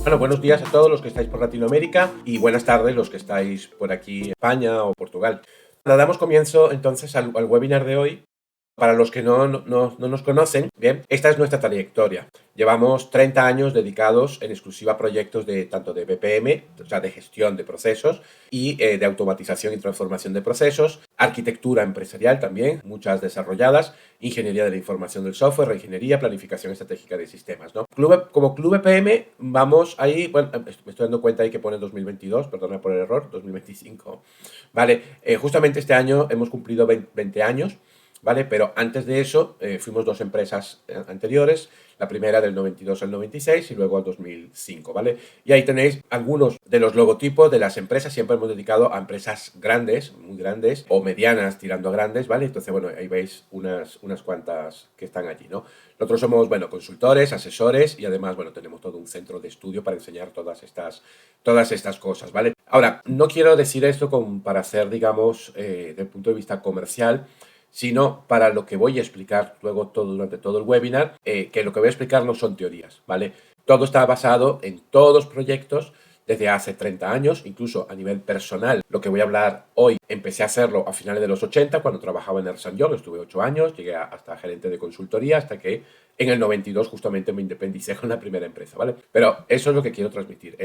Bueno, buenos días a todos los que estáis por Latinoamérica y buenas tardes los que estáis por aquí en España o Portugal. Damos comienzo entonces al webinar de hoy. Para los que no nos conocen, bien, esta es nuestra trayectoria. Llevamos 30 años dedicados en exclusiva a proyectos de tanto de BPM, o sea, de gestión de procesos, y de automatización y transformación de procesos, arquitectura empresarial también, muchas desarrolladas, ingeniería de la información del software, reingeniería, planificación estratégica de sistemas, ¿no? Como Club BPM vamos ahí, bueno, me estoy dando cuenta ahí que pone 2022, perdona por el error, 2025. Vale, justamente este año hemos cumplido 20 años. ¿Vale? Pero antes de eso fuimos dos empresas anteriores, la primera del 92 al 96 y luego al 2005, ¿vale? Y ahí tenéis algunos de los logotipos de las empresas, siempre hemos dedicado a empresas grandes, muy grandes, o medianas tirando a grandes, ¿vale? Entonces, bueno, ahí veis unas cuantas que están allí, ¿no? Nosotros somos, bueno, consultores, asesores y además, bueno, tenemos todo un centro de estudio para enseñar todas estas cosas, ¿vale? Ahora, no quiero decir esto para hacer, digamos, desde el punto de vista comercial, sino para lo que voy a explicar luego durante todo el webinar, que lo que voy a explicar no son teorías, ¿vale? Todo está basado en todos los proyectos desde hace 30 años, incluso a nivel personal. Lo que voy a hablar hoy, empecé a hacerlo a finales de los 80, cuando trabajaba en Ernst Young, estuve 8 años, llegué hasta gerente de consultoría, hasta que en el 92 justamente me independicé con la primera empresa, ¿vale? Pero eso es lo que quiero transmitir,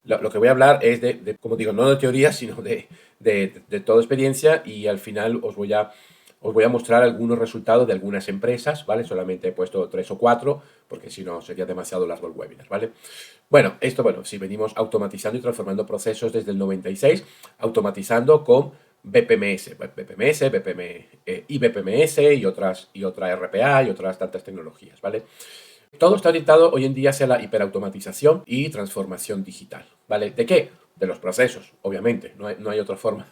lo que voy a hablar es como digo, no de teoría, sino de toda experiencia, y al final os voy a mostrar algunos resultados de algunas empresas, ¿vale? Solamente he puesto 3 o 4, porque si no sería demasiado largo el webinar, ¿vale? Bueno, si venimos automatizando y transformando procesos desde el 96, automatizando con BPMS, y BPMS y otra RPA y otras tantas tecnologías, ¿vale? Todo está orientado hoy en día hacia la hiperautomatización y transformación digital, ¿vale? ¿De qué? De los procesos, obviamente, no hay otra forma.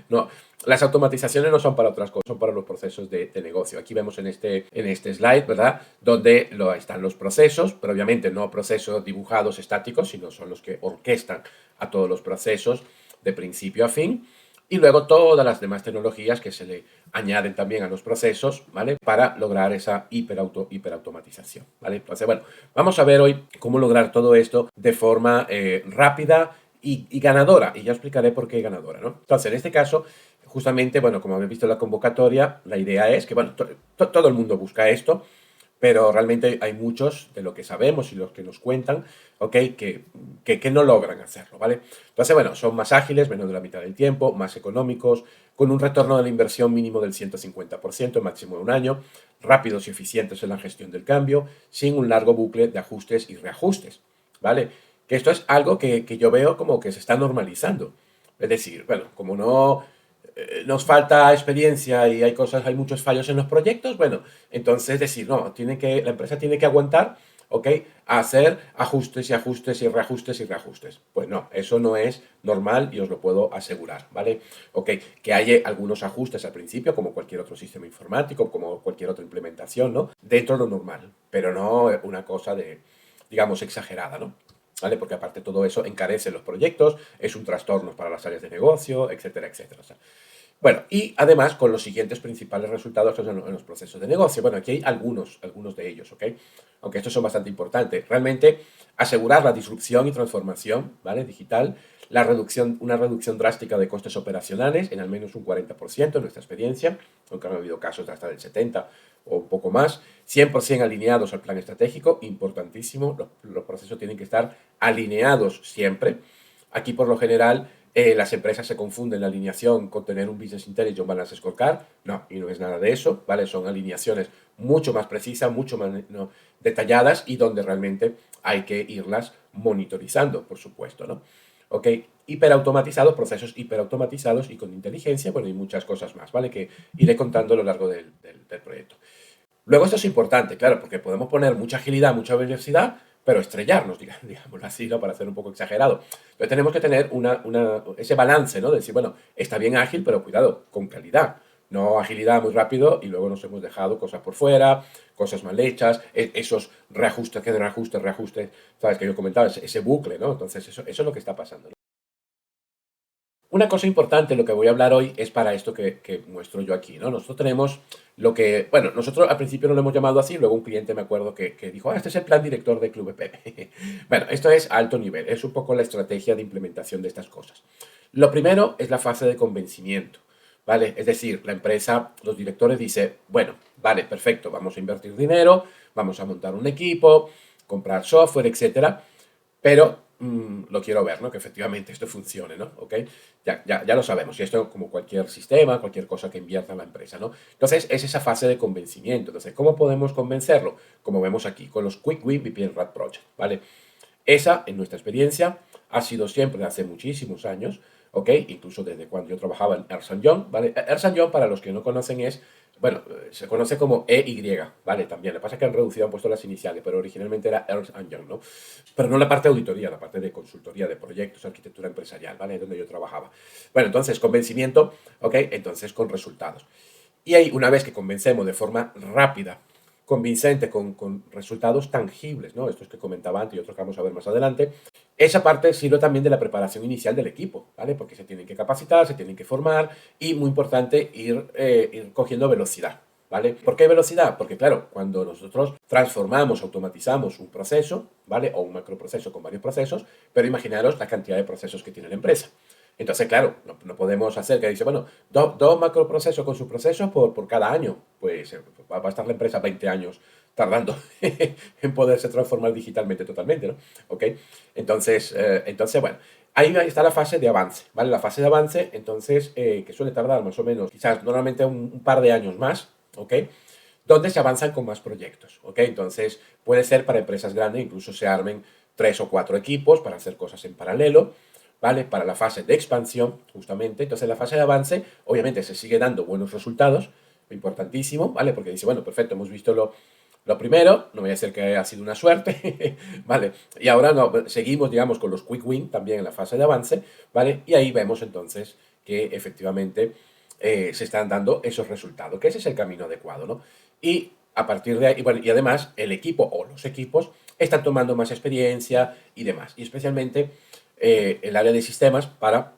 No, las automatizaciones no son para otras cosas, son para los procesos de negocio. Aquí vemos en este slide, ¿verdad? Donde están los procesos, pero obviamente no procesos dibujados estáticos, sino son los que orquestan a todos los procesos de principio a fin. Y luego todas las demás tecnologías que se le añaden también a los procesos, ¿vale? Para lograr esa hiperautomatización, ¿vale? Entonces, bueno, vamos a ver hoy cómo lograr todo esto de forma rápida y ganadora. Y ya explicaré por qué ganadora, ¿no? Entonces, en este caso, justamente, bueno, como habéis visto en la convocatoria, la idea es que, bueno, todo el mundo busca esto, pero realmente hay muchos de lo que sabemos y los que nos cuentan, ¿ok? Que no logran hacerlo, ¿vale? Entonces, bueno, son más ágiles, menos de la mitad del tiempo, más económicos, con un retorno de la inversión mínimo del 150%, máximo de un año, rápidos y eficientes en la gestión del cambio, sin un largo bucle de ajustes y reajustes, ¿vale? Que esto es algo que yo veo como que se está normalizando. Es decir, bueno, como no nos falta experiencia y hay muchos fallos en los proyectos, bueno, entonces decir, no, la empresa tiene que aguantar, ¿ok? A hacer ajustes y ajustes y reajustes y reajustes. Pues no, eso no es normal y os lo puedo asegurar, ¿vale? Ok, que haya algunos ajustes al principio, como cualquier otro sistema informático, como cualquier otra implementación, ¿no? Dentro de lo normal, pero no una cosa digamos, exagerada, ¿no? ¿Vale? Porque aparte todo eso encarece los proyectos, es un trastorno para las áreas de negocio, etcétera, etcétera. O sea, bueno, y además con los siguientes principales resultados en los procesos de negocio. Bueno, aquí hay algunos de ellos, ¿ok? Aunque estos son bastante importantes. Realmente asegurar la disrupción y transformación, ¿vale? Digital, una reducción drástica de costes operacionales en al menos un 40% en nuestra experiencia, aunque han habido casos de hasta del 70% o un poco más, 100% alineados al plan estratégico, importantísimo, los procesos tienen que estar alineados siempre. Aquí por lo general las empresas se confunden la alineación con tener un Business Intelligence Balance Scorecard. No, y no es nada de eso, ¿vale? Son alineaciones mucho más precisas, mucho más detalladas y donde realmente hay que irlas monitorizando, por supuesto, ¿no? Ok, hiperautomatizados, procesos hiperautomatizados y con inteligencia, bueno, y muchas cosas más, ¿vale? Que iré contando a lo largo del proyecto. Luego esto es importante, claro, porque podemos poner mucha agilidad, mucha velocidad, pero estrellarnos, digámoslo así, ¿no? Para ser un poco exagerado. Entonces tenemos que tener ese balance, ¿no? De decir, bueno, está bien ágil, pero cuidado, con calidad. No agilidad muy rápido y luego nos hemos dejado cosas por fuera, cosas mal hechas, esos reajustes, reajustes, ¿sabes? Que yo comentaba, ese bucle, ¿no? Entonces eso es lo que está pasando, ¿no? Una cosa importante, lo que voy a hablar hoy, es para esto que muestro yo aquí, ¿no? Nosotros tenemos lo que, bueno, nosotros al principio no lo hemos llamado así, luego un cliente me acuerdo que dijo, este es el plan director de Club EP. Bueno, esto es alto nivel, es un poco la estrategia de implementación de estas cosas. Lo primero es la fase de convencimiento, ¿vale? Es decir, la empresa, los directores dicen, bueno, vale, perfecto, vamos a invertir dinero, vamos a montar un equipo, comprar software, etcétera, pero lo quiero ver, ¿no? Que efectivamente esto funcione, ¿no? ¿Ok? Ya lo sabemos, y esto como cualquier sistema, cualquier cosa que invierta en la empresa, ¿no? Entonces, es esa fase de convencimiento. Entonces, ¿cómo podemos convencerlo? Como vemos aquí, con los Quick Win VPN Rat Project, ¿vale? Esa, en nuestra experiencia, ha sido siempre hace muchísimos años, ¿ok? Incluso desde cuando yo trabajaba en Ernst Young, ¿vale? Ernst Young, para los que no conocen, es, bueno, se conoce como EY, ¿vale? También. Lo que pasa es que han reducido, han puesto las iniciales, pero originalmente era Ernst Young, ¿no? Pero no la parte de auditoría, la parte de consultoría, de proyectos, arquitectura empresarial, ¿vale? Donde yo trabajaba. Bueno, entonces, convencimiento, ¿ok? Entonces, con resultados. Y ahí, una vez que convencemos de forma rápida, convincente, con resultados tangibles, ¿no? Estos que comentaba antes y otros que vamos a ver más adelante, esa parte sirve también de la preparación inicial del equipo, ¿vale? Porque se tienen que capacitar, se tienen que formar y, muy importante, ir cogiendo velocidad, ¿vale? ¿Por qué velocidad? Porque, claro, cuando nosotros transformamos, automatizamos un proceso, ¿vale? O un macroproceso con varios procesos, pero imaginaros la cantidad de procesos que tiene la empresa. Entonces, claro, no podemos hacer que dice, bueno, dos macroprocesos con sus procesos por cada año. Pues va a estar la empresa 20 años tardando en poderse transformar digitalmente totalmente, ¿no? ¿Ok? Entonces, bueno, ahí está la fase de avance, ¿vale? La fase de avance, entonces, que suele tardar más o menos, quizás normalmente un par de años más, ¿ok? Donde se avanzan con más proyectos, ¿ok? Entonces, puede ser para empresas grandes, incluso se armen 3 o 4 equipos para hacer cosas en paralelo, ¿vale? Para la fase de expansión, justamente. Entonces, la fase de avance, obviamente, se sigue dando buenos resultados, importantísimo, ¿vale? Porque dice, bueno, perfecto, hemos visto lo primero, no voy a decir que ha sido una suerte, ¿vale? Y ahora no, seguimos, digamos, con los quick win también en la fase de avance, ¿vale? Y ahí vemos entonces que efectivamente se están dando esos resultados, que ese es el camino adecuado, ¿no? Y a partir de ahí, bueno, y además el equipo o los equipos están tomando más experiencia y demás, y especialmente el área de sistemas para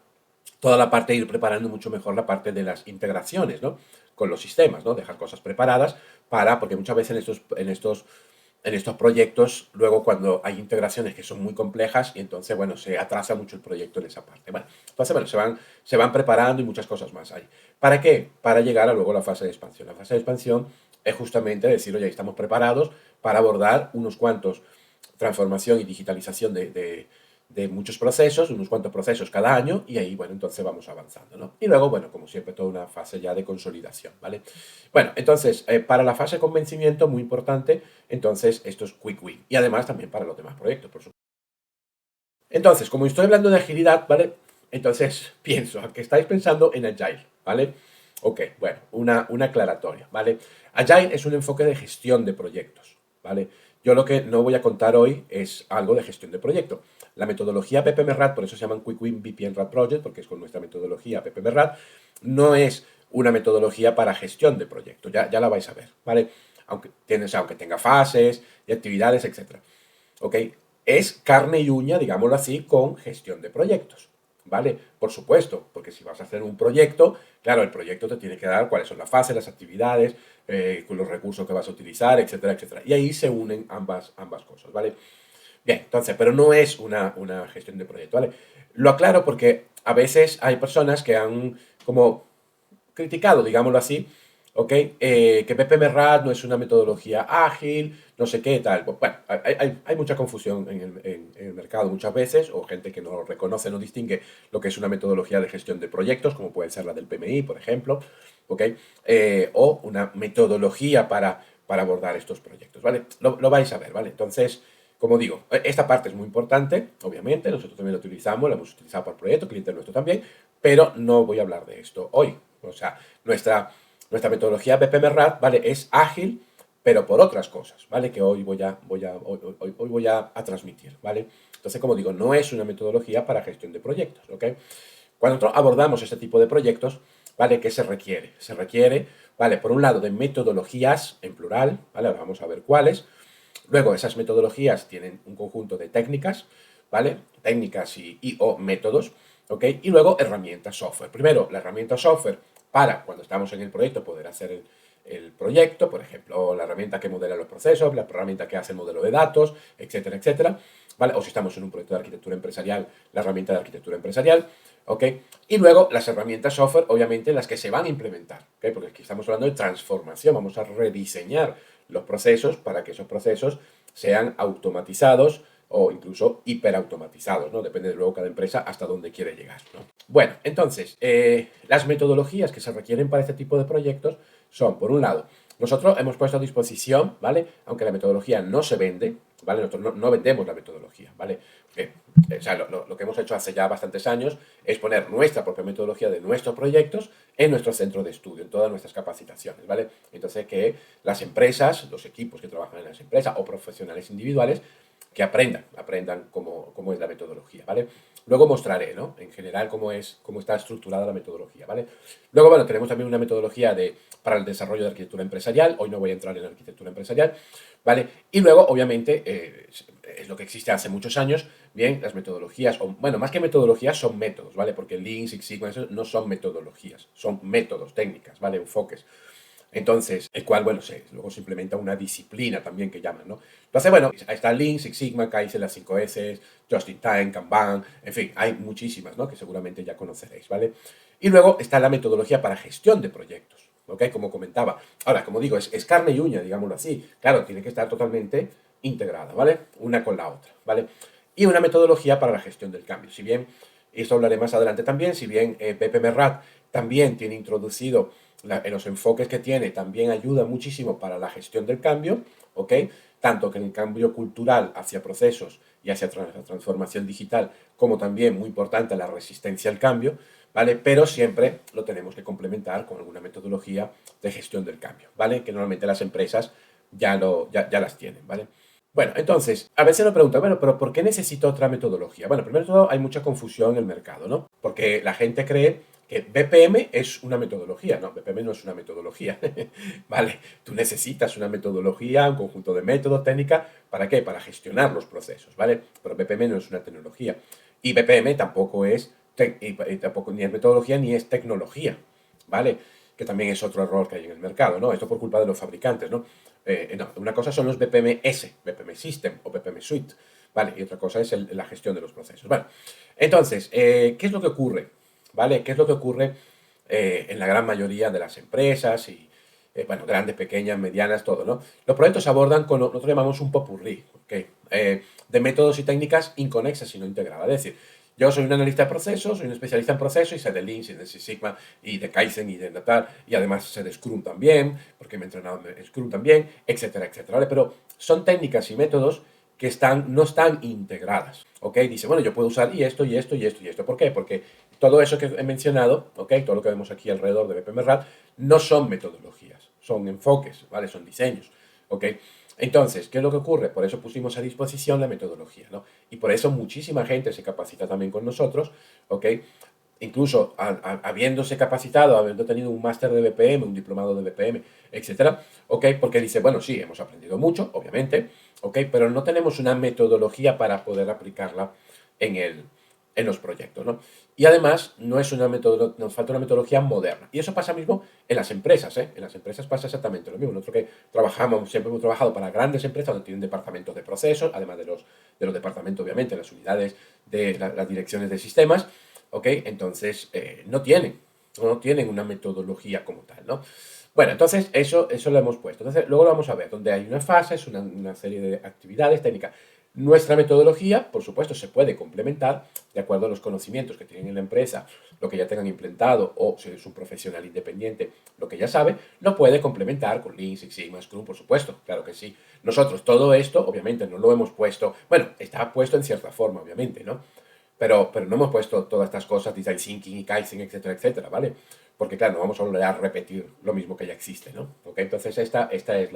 toda la parte de ir preparando mucho mejor la parte de las integraciones, ¿no? Con los sistemas, ¿no? Dejar cosas preparadas para, porque muchas veces en estos proyectos, luego cuando hay integraciones que son muy complejas, y entonces, bueno, se atrasa mucho el proyecto en esa parte. Bueno, entonces, bueno, se van preparando y muchas cosas más ahí. ¿Para qué? Para llegar a luego la fase de expansión. La fase de expansión es justamente decir, oye, estamos preparados para abordar unos cuantos transformación y digitalización de muchos procesos, unos cuantos procesos cada año, y ahí, bueno, entonces vamos avanzando, ¿no? Y luego, bueno, como siempre, toda una fase ya de consolidación, ¿vale? Bueno, entonces, para la fase de convencimiento, muy importante, entonces, esto es quick win. Y además también para los demás proyectos, por supuesto. Entonces, como estoy hablando de agilidad, ¿vale? Entonces, pienso que estáis pensando en Agile, ¿vale? Ok, bueno, una aclaratoria, ¿vale? Agile es un enfoque de gestión de proyectos, ¿vale? Yo lo que no voy a contar hoy es algo de gestión de proyecto. La metodología PPMRAT, por eso se llaman Quick Win VPN Rat Project, porque es con nuestra metodología PPMRAT, no es una metodología para gestión de proyectos, ya la vais a ver, ¿vale? Aunque tenga fases y actividades, etc. ¿Ok? Es carne y uña, digámoslo así, con gestión de proyectos, ¿vale? Por supuesto, porque si vas a hacer un proyecto, claro, el proyecto te tiene que dar cuáles son las fases, las actividades, con los recursos que vas a utilizar, etcétera, etcétera. Y ahí se unen ambas cosas, ¿vale? Bien, entonces, pero no es una gestión de proyecto, ¿vale? Lo aclaro porque a veces hay personas que han como criticado, digámoslo así, ¿ok? Que PPMRAT no es una metodología ágil, no sé qué, tal. Bueno, hay mucha confusión en el mercado muchas veces, o gente que no reconoce, no distingue lo que es una metodología de gestión de proyectos, como puede ser la del PMI, por ejemplo, ¿ok? O una metodología para abordar estos proyectos, ¿vale? Lo vais a ver, ¿vale? Entonces, como digo, esta parte es muy importante, obviamente, nosotros también la utilizamos, la hemos utilizado para el proyecto, cliente nuestro también, pero no voy a hablar de esto hoy. O sea, nuestra metodología BPMRAT, ¿vale? Es ágil, pero por otras cosas, ¿vale? Que hoy voy a transmitir, ¿vale? Entonces, como digo, no es una metodología para gestión de proyectos, ¿ok? Cuando nosotros abordamos este tipo de proyectos, ¿vale? ¿Qué se requiere? Se requiere, ¿vale? Por un lado, de metodologías en plural, ¿vale? Ahora vamos a ver cuáles. Luego, esas metodologías tienen un conjunto de técnicas, ¿vale? Técnicas y o métodos, ¿ok? Y luego herramientas software. Primero, la herramienta software para cuando estamos en el proyecto poder hacer el proyecto, por ejemplo, la herramienta que modela los procesos, la herramienta que hace el modelo de datos, etcétera, etcétera, ¿vale? O si estamos en un proyecto de arquitectura empresarial, la herramienta de arquitectura empresarial, ¿ok? Y luego las herramientas software, obviamente, las que se van a implementar, ¿ok? Porque aquí estamos hablando de transformación, vamos a rediseñar los procesos para que esos procesos sean automatizados o incluso hiperautomatizados, ¿no? Depende de luego cada empresa hasta dónde quiere llegar, ¿no? Bueno, entonces, las metodologías que se requieren para este tipo de proyectos son, por un lado, nosotros hemos puesto a disposición, ¿vale? Aunque la metodología no se vende, ¿vale? Nosotros no vendemos la metodología, ¿vale? O sea, lo que hemos hecho hace ya bastantes años es poner nuestra propia metodología de nuestros proyectos en nuestro centro de estudio, en todas nuestras capacitaciones, ¿vale? Entonces, que las empresas, los equipos que trabajan en las empresas o profesionales individuales, que aprendan cómo es la metodología, ¿vale? Luego mostraré, ¿no? En general, cómo está estructurada la metodología, ¿vale? Luego, bueno, tenemos también una metodología para el desarrollo de arquitectura empresarial. Hoy no voy a entrar en arquitectura empresarial, ¿vale? Y luego, obviamente, es lo que existe hace muchos años, bien, las metodologías, o bueno, más que metodologías, son métodos, ¿vale? Porque Lean, Six Sigma, eso no son metodologías, son métodos, técnicas, ¿vale? Enfoques. Entonces, el cual, bueno, luego se implementa una disciplina también que llaman, ¿no? Entonces, bueno, ahí está Lean, Six Sigma, Kaizen, las 5S, Just in Time, Kanban, en fin, hay muchísimas, ¿no? Que seguramente ya conoceréis, ¿vale? Y luego está la metodología para gestión de proyectos, ¿ok? Como comentaba. Ahora, como digo, es carne y uña, digámoslo así. Claro, tiene que estar totalmente integrada, ¿vale? Una con la otra, ¿vale? Y una metodología para la gestión del cambio. Si bien, y esto hablaré más adelante también, si bien BPMRAT también tiene introducido en los enfoques que tiene, también ayuda muchísimo para la gestión del cambio, ¿ok? Tanto que en el cambio cultural hacia procesos y hacia la transformación digital, como también, muy importante, la resistencia al cambio, ¿vale? Pero siempre lo tenemos que complementar con alguna metodología de gestión del cambio, ¿vale? Que normalmente las empresas ya las tienen, ¿vale? Bueno, entonces, a veces nos preguntan, bueno, pero ¿por qué necesito otra metodología? Bueno, primero de todo, hay mucha confusión en el mercado, ¿no? Porque la gente cree que BPM es una metodología. No, BPM no es una metodología. Vale, tú necesitas una metodología, un conjunto de métodos, técnicas, ¿para qué? Para gestionar los procesos, ¿vale? Pero BPM no es una tecnología. Y BPM tampoco es, tampoco ni es metodología ni es tecnología, ¿vale? Que también es otro error que hay en el mercado, ¿no? Esto por culpa de los fabricantes, ¿no? No, una cosa son los BPMS, BPM System o BPM Suite, ¿vale? Y otra cosa es la gestión de los procesos. Bueno, entonces, ¿qué es lo que ocurre? ¿Vale? ¿Qué es lo que ocurre en la gran mayoría de las empresas y, bueno, grandes, pequeñas, medianas, todo, ¿no? Los proyectos se abordan con lo que nosotros llamamos un popurrí, ¿ok? De métodos y técnicas inconexas y no integradas. Es decir, yo soy un analista de procesos, soy un especialista en procesos y sé de Lean, y de Six Sigma y de Kaizen y de Natal y además sé de Scrum también, porque me he entrenado en Scrum también, etcétera, etcétera, ¿vale? Pero son técnicas y métodos que no están integradas, ¿ok? Dice, bueno, yo puedo usar y esto, y esto, y esto, y esto. ¿Por qué? Porque todo eso que he mencionado, ¿ok? Todo lo que vemos aquí alrededor de BPMRAT, no son metodologías, son enfoques, ¿vale? Son diseños, ¿ok? Entonces, ¿qué es lo que ocurre? Por eso pusimos a disposición la metodología, ¿no? Y por eso muchísima gente se capacita también con nosotros, ¿ok? Incluso habiéndose capacitado, habiendo tenido un máster de BPM, un diplomado de BPM, etcétera, ¿ok? Porque dice, bueno, sí, hemos aprendido mucho, obviamente, ¿ok? Pero no tenemos una metodología para poder aplicarla en los proyectos, ¿no? Y además, no es nos falta una metodología moderna. Y eso pasa mismo en las empresas, ¿eh? En las empresas pasa exactamente lo mismo. Nosotros que siempre hemos trabajado para grandes empresas donde tienen departamentos de procesos, además de los departamentos, obviamente, las unidades de las direcciones de sistemas, ¿ok? Entonces, no tienen una metodología como tal, ¿no? Bueno, entonces eso lo hemos puesto. Entonces, luego lo vamos a ver, donde hay unas fases, una serie de actividades técnicas. Nuestra metodología, por supuesto, se puede complementar de acuerdo a los conocimientos que tienen en la empresa, lo que ya tengan implementado, o si es un profesional independiente, lo que ya sabe, lo puede complementar con Lean, Six Sigma, Scrum, por supuesto, claro que sí. Nosotros todo esto, obviamente, no lo hemos puesto, bueno, está puesto en cierta forma, obviamente, ¿no? Pero no hemos puesto todas estas cosas, design thinking y Kaizen, etcétera, etcétera, ¿vale? Porque claro, no vamos a volver a repetir lo mismo que ya existe, ¿no? ¿Ok? Entonces esta es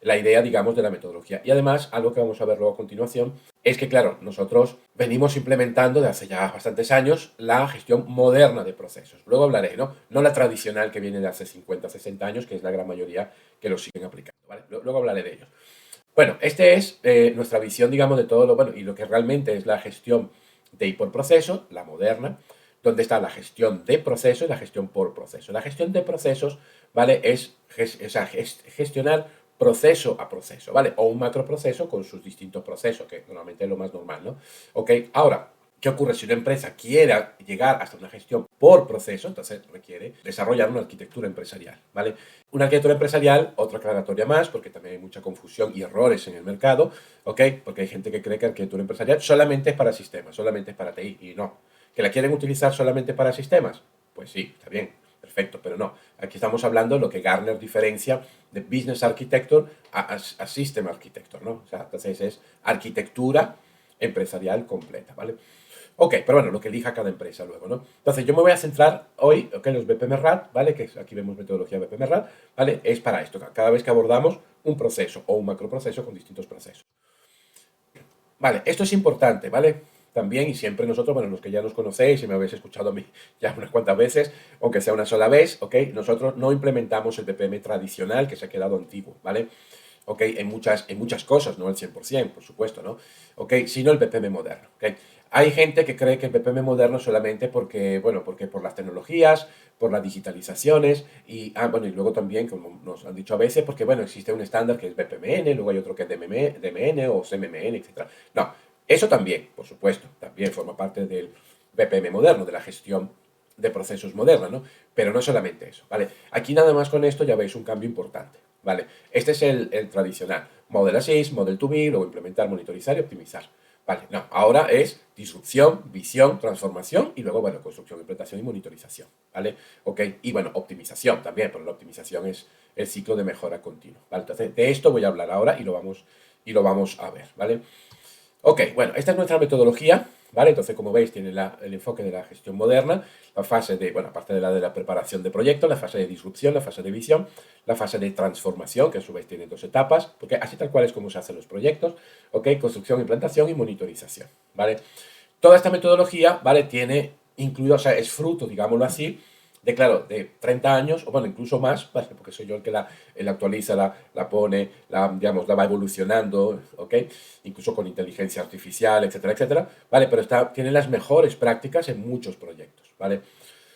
la idea, digamos, de la metodología. Y además, algo que vamos a ver luego a continuación, es que, claro, nosotros venimos implementando de hace ya bastantes años la gestión moderna de procesos. Luego hablaré, ¿no? No la tradicional que viene de hace 50, 60 años, que es la gran mayoría que lo siguen aplicando, ¿vale? Luego hablaré de ellos. Bueno, este es nuestra visión, digamos, de todo lo bueno y lo que realmente es la gestión de y por proceso, la moderna, donde está la gestión de procesos y la gestión por proceso. La gestión de procesos, ¿vale? Es gestionar proceso a proceso, ¿vale? O un macroproceso con sus distintos procesos, que normalmente es lo más normal, ¿no? Ok, ahora, ¿qué ocurre si una empresa quiera llegar hasta una gestión por proceso? Entonces requiere desarrollar una arquitectura empresarial, ¿vale? Una arquitectura empresarial, otra aclaratoria más, porque también hay mucha confusión y errores en el mercado, ¿ok? Porque hay gente que cree que arquitectura empresarial solamente es para sistemas, solamente es para TI, y no. ¿Que la quieren utilizar solamente para sistemas? Pues sí, está bien, perfecto, pero no. Aquí estamos hablando de lo que Gartner diferencia de Business Architecture a System Architecture, ¿no? O sea, entonces es arquitectura empresarial completa, ¿vale? Ok, pero bueno, lo que elija cada empresa luego, ¿no? Entonces, yo me voy a centrar hoy, ok, los BPM-RAD, ¿vale? Que aquí vemos metodología BPM-RAD, ¿vale? Es para esto, cada vez que abordamos un proceso o un macroproceso con distintos procesos. Vale, esto es importante, ¿vale? También y siempre nosotros, bueno, los que ya nos conocéis y me habéis escuchado a mí ya unas cuantas veces, aunque sea una sola vez, ¿ok? Nosotros no implementamos el BPM tradicional que se ha quedado antiguo, ¿vale? ¿Ok? En muchas cosas, no el 100%, por supuesto, ¿no? ¿Ok? Sino el BPM moderno, ¿ok? Hay gente que cree que el BPM moderno solamente porque, bueno, porque por las tecnologías, por las digitalizaciones y, bueno, y luego también, como nos han dicho a veces, porque, bueno, existe un estándar que es BPMN, luego hay otro que es DMN o CMMN, etc. No, eso también, por supuesto, también forma parte del BPM moderno, de la gestión de procesos moderna, ¿no? Pero no solamente eso, ¿vale? Aquí nada más con esto ya veis un cambio importante, ¿vale? Este es el tradicional, Model Assist, Model to Be, luego implementar, monitorizar y optimizar. Vale, no, ahora es disrupción, visión, transformación y luego, bueno, construcción, implementación y monitorización, ¿vale? Ok, y bueno, optimización también, pero la optimización es el ciclo de mejora continua, ¿vale? Entonces, de esto voy a hablar ahora y lo vamos a ver, ¿vale? Ok, bueno, esta es nuestra metodología, ¿vale? Entonces, como veis, tiene el enfoque de la gestión moderna, la fase de, bueno, aparte de la preparación de proyectos, la fase de disrupción, la fase de visión, la fase de transformación, que a su vez tiene dos etapas, porque así tal cual es como se hacen los proyectos, ¿ok? Construcción, implantación y monitorización, ¿vale? Toda esta metodología, ¿vale? Tiene incluido, o sea, es fruto, digámoslo así, de, claro, de 30 años, o bueno, incluso más, ¿vale? Porque soy yo el que la actualiza, la pone, digamos, la va evolucionando, ¿ok? Incluso con inteligencia artificial, etcétera, etcétera, ¿vale? Pero tiene las mejores prácticas en muchos proyectos, ¿vale?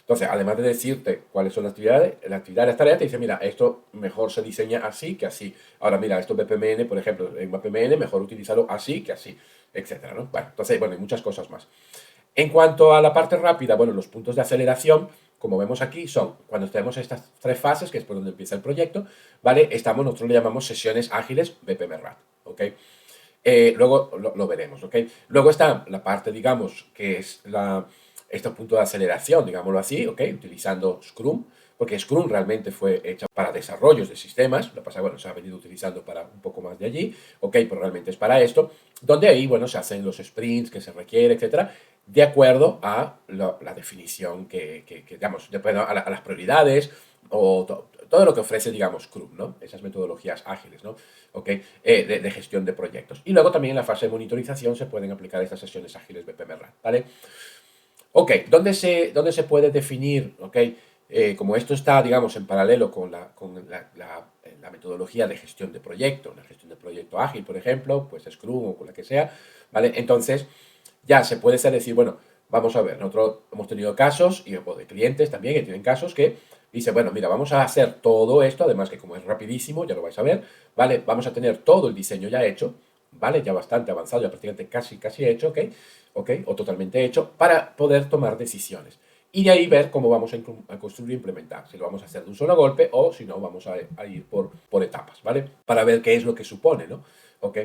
Entonces, además de decirte cuáles son las tareas, te dice, mira, esto mejor se diseña así que así. Ahora, mira, esto BPMN, por ejemplo, en BPMN mejor utilizarlo así que así, etcétera, ¿no? Bueno, entonces, bueno, hay muchas cosas más. En cuanto a la parte rápida, bueno, los puntos de aceleración, como vemos aquí, son cuando tenemos estas tres fases, que es por donde empieza el proyecto, ¿vale? Nosotros le llamamos sesiones ágiles BPM-RAD, ¿ok? Luego lo veremos, ¿ok? Luego está la parte, digamos, que es este punto de aceleración, digámoslo así, ¿ok? Utilizando Scrum, porque Scrum realmente fue hecha para desarrollos de sistemas, lo que pasa, bueno, se ha venido utilizando para un poco más de allí, ¿ok? Pero realmente es para esto, donde ahí, bueno, se hacen los sprints que se requiere, etcétera, de acuerdo a la definición digamos, de acuerdo a las prioridades o todo lo que ofrece, digamos, Scrum, ¿no? Esas metodologías ágiles, ¿no? ¿Ok? De gestión de proyectos. Y luego también en la fase de monitorización se pueden aplicar estas sesiones ágiles BPM-RAD, ¿vale? Ok, ¿dónde se puede definir, ok? Como esto está, digamos, en paralelo con la metodología de gestión de proyecto, una gestión de proyecto ágil, por ejemplo, pues Scrum o con la que sea, ¿vale? Entonces, ya se puede decir, bueno, vamos a ver, nosotros hemos tenido casos, y de clientes también que tienen casos que dice, bueno, mira, vamos a hacer todo esto, además que como es rapidísimo, ya lo vais a ver, ¿vale? Vamos a tener todo el diseño ya hecho, ¿vale? Ya bastante avanzado, ya prácticamente casi hecho, ¿ok? ¿Ok? O totalmente hecho, para poder tomar decisiones. Y de ahí ver cómo vamos a construir e implementar. Si lo vamos a hacer de un solo golpe o si no, vamos a ir por etapas, ¿vale? Para ver qué es lo que supone, ¿no? ¿Ok?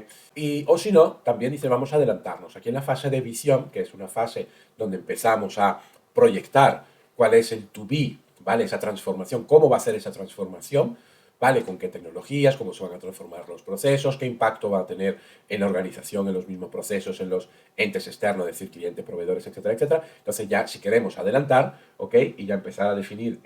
O si no, también dice, vamos a adelantarnos. Aquí en la fase de visión, que es una fase donde empezamos a proyectar cuál es el to be, ¿vale? Esa transformación, cómo va a ser esa transformación, ¿vale? Con qué tecnologías, cómo se van a transformar los procesos, qué impacto va a tener en la organización, en los mismos procesos, en los entes externos, es decir, cliente, proveedores, etcétera, etcétera. Entonces ya si queremos adelantar, ¿ok? Y ya empezar a definir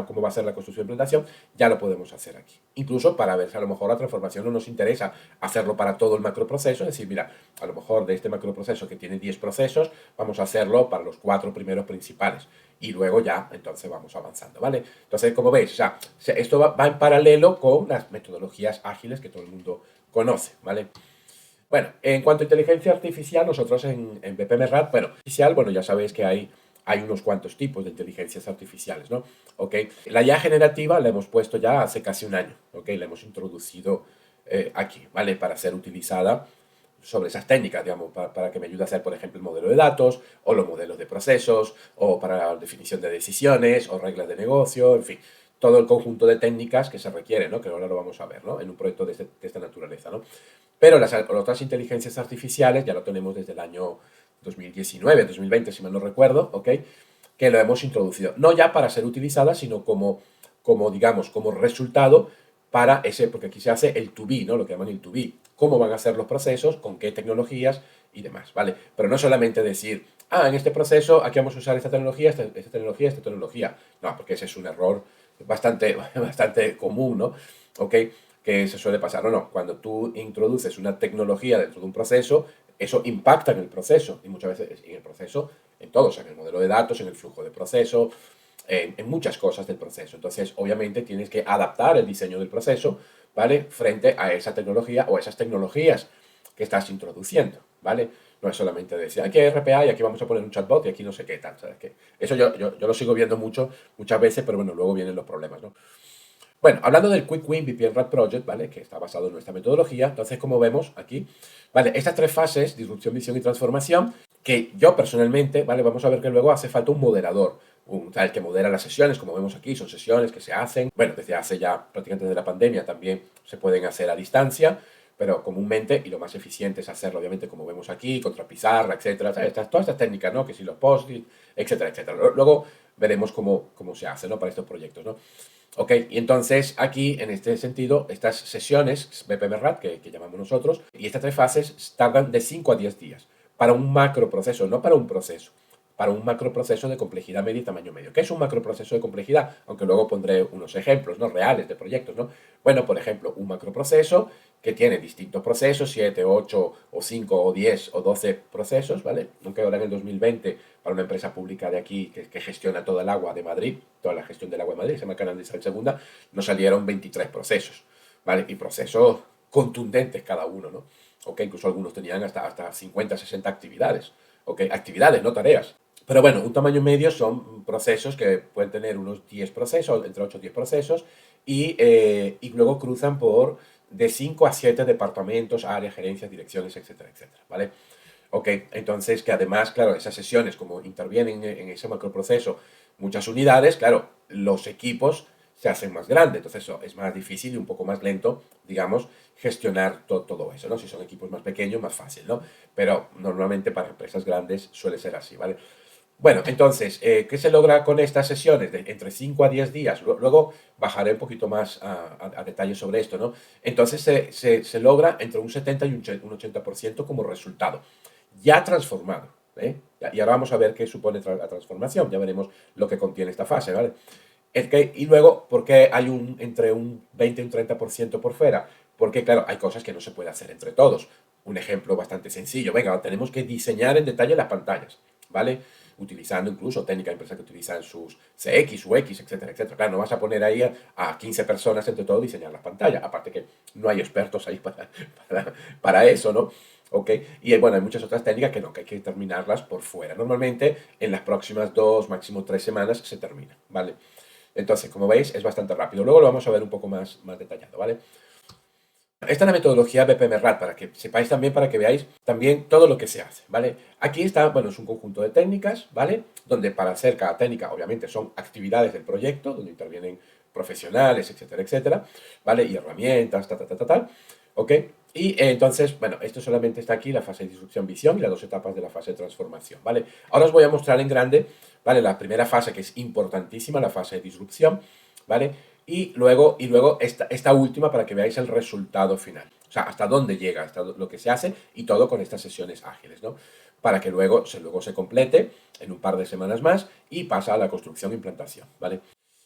cómo va a ser la construcción de implementación, ya lo podemos hacer aquí. Incluso para ver si a lo mejor la transformación no nos interesa hacerlo para todo el macroproceso, es decir, mira, a lo mejor de este macroproceso que tiene 10 procesos, vamos a hacerlo para los 4 primeros principales y luego ya, entonces vamos avanzando, ¿vale? Entonces, como veis, o sea, esto va en paralelo con las metodologías ágiles que todo el mundo conoce, ¿vale? Bueno, en cuanto a inteligencia artificial, nosotros en BPM-RAD, bueno, ya sabéis que hay hay unos cuantos tipos de inteligencias artificiales, ¿no? ¿Ok? La IA generativa la hemos puesto ya hace casi un año, ¿ok? La hemos introducido aquí, ¿vale? Para ser utilizada sobre esas técnicas, digamos, para que me ayude a hacer, por ejemplo, el modelo de datos, o los modelos de procesos, o para la definición de decisiones, o reglas de negocio, en fin, todo el conjunto de técnicas que se requiere, ¿no? Que ahora lo vamos a ver, ¿no? En un proyecto de esta naturaleza, ¿no? Pero las otras inteligencias artificiales ya lo tenemos desde el año 2019, 2020, si mal no recuerdo, ¿ok? Que lo hemos introducido. No ya para ser utilizadas, sino digamos, como resultado para ese, porque aquí se hace el to be, ¿no? Lo que llaman el to be. Cómo van a ser los procesos, con qué tecnologías y demás, ¿vale? Pero no solamente decir, en este proceso aquí vamos a usar esta tecnología, esta tecnología, esta tecnología. No, porque ese es un error bastante común, ¿no? ¿Ok? Que se suele pasar. No. Cuando tú introduces una tecnología dentro de un proceso, eso impacta en el proceso, y muchas veces en el proceso, en todo, o sea, en el modelo de datos, en el flujo de proceso, en muchas cosas del proceso. Entonces, obviamente, tienes que adaptar el diseño del proceso, ¿vale? Frente a esa tecnología o a esas tecnologías que estás introduciendo, ¿vale? No es solamente decir, aquí hay RPA y aquí vamos a poner un chatbot y aquí no sé qué tal, ¿sabes? Que eso yo lo sigo viendo muchas veces, pero bueno, luego vienen los problemas, ¿no? Bueno, hablando del Quick Win VPN Rat Project, ¿vale? Que está basado en nuestra metodología, entonces, como vemos aquí, ¿vale? Estas tres fases, disrupción, visión y transformación, que yo personalmente, ¿vale? Vamos a ver que luego hace falta un moderador, el que modera las sesiones, como vemos aquí, son sesiones que se hacen, bueno, desde hace ya prácticamente desde la pandemia también se pueden hacer a distancia, pero comúnmente, y lo más eficiente es hacerlo, obviamente, como vemos aquí, contra pizarra, etcétera, todas estas técnicas, ¿no? Que si los post-it, etcétera, etcétera. Luego veremos cómo se hace, ¿no? Para estos proyectos, ¿no? Ok, y entonces aquí, en este sentido, estas sesiones, BPMRAT, que llamamos nosotros, y estas tres fases tardan de 5 a 10 días para un macroproceso, no para un proceso, para un macroproceso de complejidad media y tamaño medio. ¿Qué es un macroproceso de complejidad? Aunque luego pondré unos ejemplos, ¿no? Reales de proyectos, ¿no? Bueno, por ejemplo, un macroproceso que tiene distintos procesos, 7, 8 o 5 o 10 o 12 procesos, ¿vale? Aunque ahora en el 2020, para una empresa pública de aquí que gestiona toda el agua de Madrid, toda la gestión del agua de Madrid, se llama Canal de Isabel Segunda, nos salieron 23 procesos, ¿vale? Y procesos contundentes cada uno, ¿no? Ok, incluso algunos tenían hasta 50, 60 actividades, ok, actividades, no tareas. Pero bueno, un tamaño medio son procesos que pueden tener unos 10 procesos, entre 8 y 10 procesos, y luego cruzan por de 5 a 7 departamentos, áreas, gerencias, direcciones, etcétera, etcétera, ¿vale? Ok, entonces que además, claro, esas sesiones, como intervienen en ese macroproceso muchas unidades, claro, los equipos se hacen más grandes, entonces eso es más difícil y un poco más lento, digamos, gestionar todo eso, ¿no? Si son equipos más pequeños, más fácil, ¿no? Pero normalmente para empresas grandes suele ser así, ¿vale? Bueno, entonces, ¿qué se logra con estas sesiones? De entre 5 a 10 días. Luego bajaré un poquito más a detalle sobre esto, ¿no? Entonces, se logra entre un 70 y un 80% como resultado. Ya transformado, ¿eh? Y ahora vamos a ver qué supone la transformación. Ya veremos lo que contiene esta fase, ¿vale? Y luego, ¿por qué hay entre un 20 y un 30% por fuera? Porque, claro, hay cosas que no se puede hacer entre todos. Un ejemplo bastante sencillo. Venga, tenemos que diseñar en detalle las pantallas, ¿vale? Utilizando incluso técnicas de empresas que utilizan sus CX, UX, etcétera, etcétera. Claro, no vas a poner ahí a 15 personas entre todo diseñar las pantallas. Aparte que no hay expertos ahí para eso, ¿no? ¿Ok? Y bueno, hay muchas otras técnicas que no, que hay que terminarlas por fuera. Normalmente en las próximas 2, máximo 3 semanas se termina, ¿vale? Entonces, como veis, es bastante rápido. Luego lo vamos a ver un poco más detallado, ¿vale? Esta es la metodología BPMRAT, para que sepáis también, para que veáis también todo lo que se hace, ¿vale? Aquí está, bueno, es un conjunto de técnicas, ¿vale? Donde para hacer cada técnica, obviamente, son actividades del proyecto, donde intervienen profesionales, etcétera, etcétera, ¿vale? Y herramientas, tal, ¿ok? Y entonces, bueno, esto solamente está aquí, la fase de disrupción, visión y las dos etapas de la fase de transformación, ¿vale? Ahora os voy a mostrar en grande, ¿vale? La primera fase, que es importantísima, la fase de disrupción, ¿vale? Y luego esta última para que veáis el resultado final. O sea, hasta dónde llega, hasta lo que se hace y todo con estas sesiones ágiles, ¿no? Para que luego se complete en un par de semanas más y pasa a la construcción e implantación, ¿vale?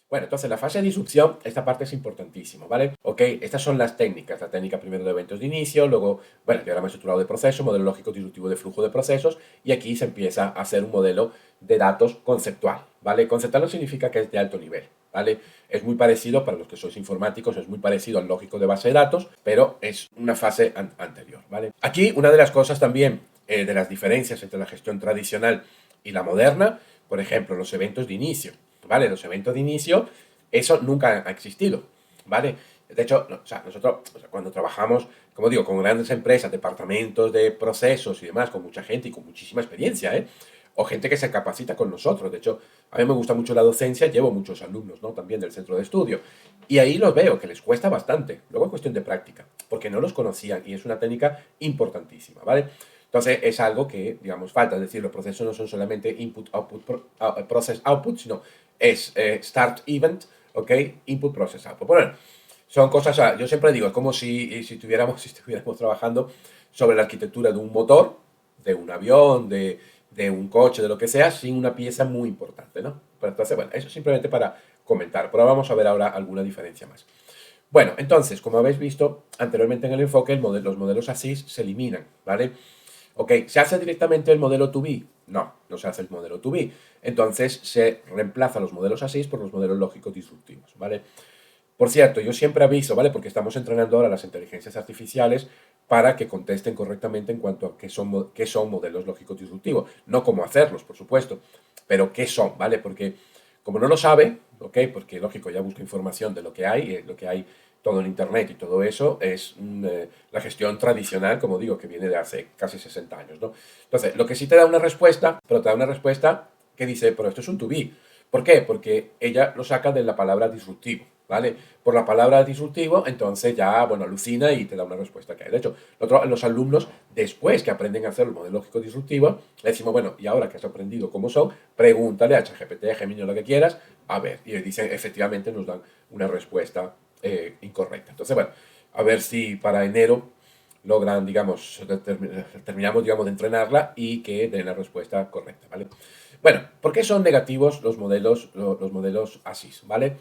Bueno, entonces la fase de disrupción, esta parte es importantísima, ¿vale? Ok, estas son las técnicas. La técnica primero de eventos de inicio, luego, bueno, diagrama estructurado de proceso, modelo lógico disruptivo de flujo de procesos, y aquí se empieza a hacer un modelo de datos conceptual, ¿vale? Conceptual no significa que es de alto nivel, ¿vale? Es muy parecido, para los que sois informáticos, es muy parecido al lógico de base de datos, pero es una fase anterior, ¿vale? Aquí una de las cosas también, de las diferencias entre la gestión tradicional y la moderna, por ejemplo, los eventos de inicio, ¿vale? Los eventos de inicio, eso nunca ha existido, ¿vale? De hecho, o sea, nosotros cuando trabajamos, como digo, con grandes empresas, departamentos de procesos y demás, con mucha gente y con muchísima experiencia, ¿eh? O gente que se capacita con nosotros. De hecho, a mí me gusta mucho la docencia, llevo muchos alumnos, ¿no? También del centro de estudio. Y ahí los veo, que les cuesta bastante. Luego es cuestión de práctica, porque no los conocían y es una técnica importantísima, ¿vale? Entonces es algo que, digamos, falta. Es decir, los procesos no son solamente input, output, process, output, sino es start, event, ¿ok? Input, process, output. Bueno, son cosas, o sea, yo siempre digo, es como si estuviéramos trabajando sobre la arquitectura de un motor, de un avión, de un coche, de lo que sea, sin una pieza muy importante, ¿no? Pero entonces, bueno, eso simplemente para comentar. Pero vamos a ver ahora alguna diferencia más. Bueno, entonces, como habéis visto anteriormente en el enfoque, los modelos ASIS se eliminan, ¿vale? Ok, ¿se hace directamente el modelo 2B? No, no se hace el modelo 2B. Entonces se reemplaza los modelos ASIS por los modelos lógicos disruptivos, ¿vale? Por cierto, yo siempre aviso, ¿vale? Porque estamos entrenando ahora las inteligencias artificiales para que contesten correctamente en cuanto a qué son modelos lógicos disruptivos. No cómo hacerlos, por supuesto, pero qué son, ¿vale? Porque como no lo sabe, ¿ok? Porque lógico, ya busca información de lo que hay todo en Internet y todo eso es la gestión tradicional, como digo, que viene de hace casi 60 años, ¿no? Entonces, lo que sí te da una respuesta, pero te da una respuesta que dice, pero esto es un to be. ¿Por qué? Porque ella lo saca de la palabra disruptivo, ¿vale? Por la palabra disruptivo, entonces ya, bueno, alucina y te da una respuesta que hay. De hecho, los alumnos, después que aprenden a hacer el modelo lógico disruptivo, le decimos, bueno, y ahora que has aprendido cómo son, pregúntale a ChatGPT, a Gemini, lo que quieras, a ver. Y dicen, efectivamente, nos dan una respuesta incorrecta. Entonces, bueno, a ver si para enero logran, digamos, terminamos, digamos, de entrenarla y que den la respuesta correcta, ¿vale? Bueno, ¿por qué son negativos los modelos ASIS, ¿vale?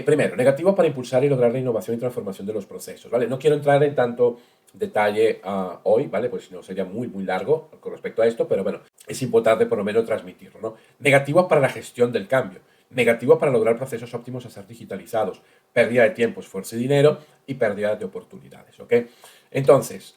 Primero, negativo para impulsar y lograr la innovación y transformación de los procesos, ¿vale? No quiero entrar en tanto detalle hoy, ¿vale? Pues si no sería muy, muy largo con respecto a esto, pero bueno, es importante por lo menos transmitirlo, ¿no? Negativo para la gestión del cambio, negativo para lograr procesos óptimos a ser digitalizados, pérdida de tiempo, esfuerzo y dinero y pérdida de oportunidades, ¿ok? Entonces,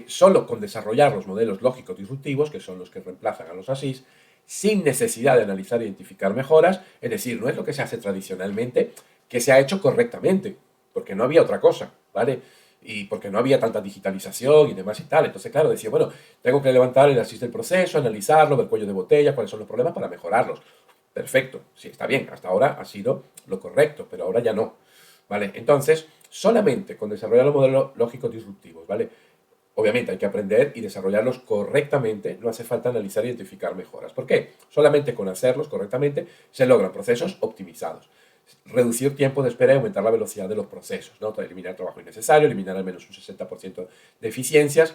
solo con desarrollar los modelos lógicos disruptivos, que son los que reemplazan a los ASIS, sin necesidad de analizar e identificar mejoras, es decir, no es lo que se hace tradicionalmente, que se ha hecho correctamente, porque no había otra cosa, ¿vale? Y porque no había tanta digitalización y demás y tal. Entonces, claro, decía, bueno, tengo que levantar el análisis del proceso, analizarlo, ver cuello de botella, cuáles son los problemas para mejorarlos. Perfecto, sí, está bien, hasta ahora ha sido lo correcto, pero ahora ya no, ¿vale? Entonces, solamente con desarrollar los modelos lógicos disruptivos, ¿vale? Obviamente hay que aprender y desarrollarlos correctamente, no hace falta analizar e identificar mejoras. ¿Por qué? Solamente con hacerlos correctamente se logran procesos optimizados. Reducir tiempo de espera y aumentar la velocidad de los procesos, ¿no? Eliminar trabajo innecesario, eliminar al menos un 60% de eficiencias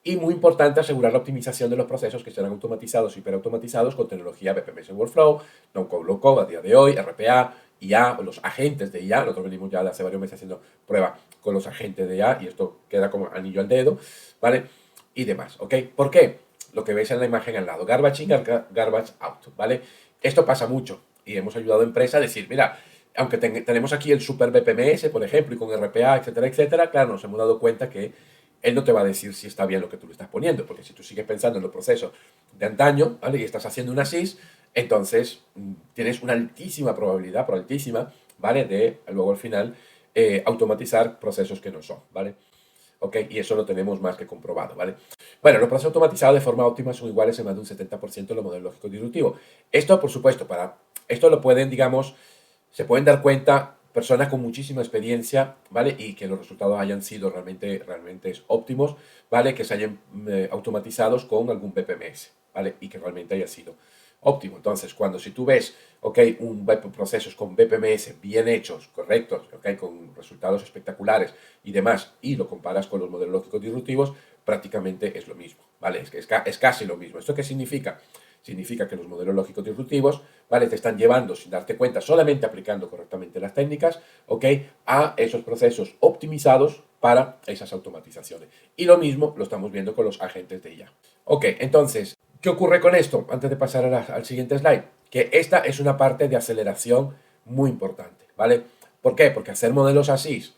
y, muy importante, asegurar la optimización de los procesos que serán automatizados y hiperautomatizados con tecnología BPMS Workflow, No-Code, Low-Code a día de hoy, RPA, IA, los agentes de IA. Nosotros venimos ya de hace varios meses haciendo prueba con los agentes de IA y esto queda como anillo al dedo, ¿vale? Y demás, ¿ok? ¿Por qué? Lo que veis en la imagen al lado, garbage in, garbage out, ¿vale? Esto pasa mucho y hemos ayudado a empresas a decir, mira, aunque tenemos aquí el super BPMS, por ejemplo, y con RPA, etcétera, etcétera, claro, nos hemos dado cuenta que él no te va a decir si está bien lo que tú le estás poniendo, porque si tú sigues pensando en los procesos de antaño, ¿vale? Y estás haciendo una SIS, entonces tienes una altísima probabilidad, pero altísima, ¿vale? De luego al final automatizar procesos que no son, ¿vale? ¿Ok? Y eso lo tenemos más que comprobado, ¿vale? Bueno, los procesos automatizados de forma óptima son iguales en más de un 70% de los modelos lógicos disruptivos. Esto, por supuesto, esto lo pueden, digamos, se pueden dar cuenta personas con muchísima experiencia, ¿vale? Y que los resultados hayan sido realmente óptimos, ¿vale? Que se hayan automatizados con algún BPMS, ¿vale? Y que realmente haya sido óptimo. Entonces, si tú ves, ok, procesos con BPMS bien hechos, correctos, ok, con resultados espectaculares y demás, y lo comparas con los modelos lógicos disruptivos, prácticamente es lo mismo, ¿vale? Es casi lo mismo. ¿Esto qué significa? Significa que los modelos lógicos disruptivos, ¿vale? Te están llevando, sin darte cuenta, solamente aplicando correctamente las técnicas, ¿ok? A esos procesos optimizados para esas automatizaciones. Y lo mismo lo estamos viendo con los agentes de IA. Ok, entonces, ¿qué ocurre con esto? Antes de pasar al siguiente slide, que esta es una parte de aceleración muy importante, ¿vale? ¿Por qué? Porque hacer modelos así,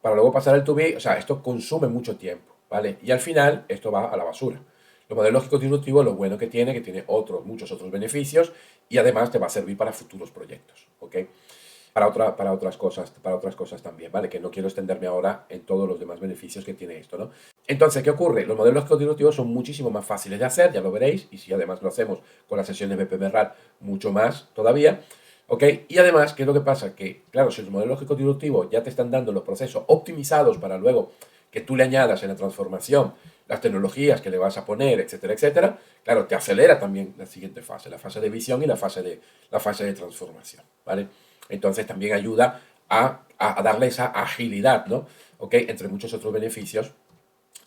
para luego pasar al 2B, o sea, esto consume mucho tiempo, ¿vale? Y al final, esto va a la basura. El modelo lógico disruptivo, lo bueno que tiene muchos otros beneficios y además te va a servir para futuros proyectos, ¿ok? Para otras cosas también, ¿vale? Que no quiero extenderme ahora en todos los demás beneficios que tiene esto, ¿no? Entonces, ¿qué ocurre? Los modelos lógicos son muchísimo más fáciles de hacer, ya lo veréis, y si además lo hacemos con las sesiones de BPMRAT, mucho más todavía, ¿ok? Y además, ¿qué es lo que pasa? Que, claro, si los modelos lógicos ya te están dando los procesos optimizados para luego que tú le añadas en la transformación las tecnologías que le vas a poner, etcétera, etcétera, claro, te acelera también la siguiente fase, la fase de visión y la fase de transformación, ¿vale? Entonces también ayuda a darle esa agilidad, ¿no? ¿Ok? Entre muchos otros beneficios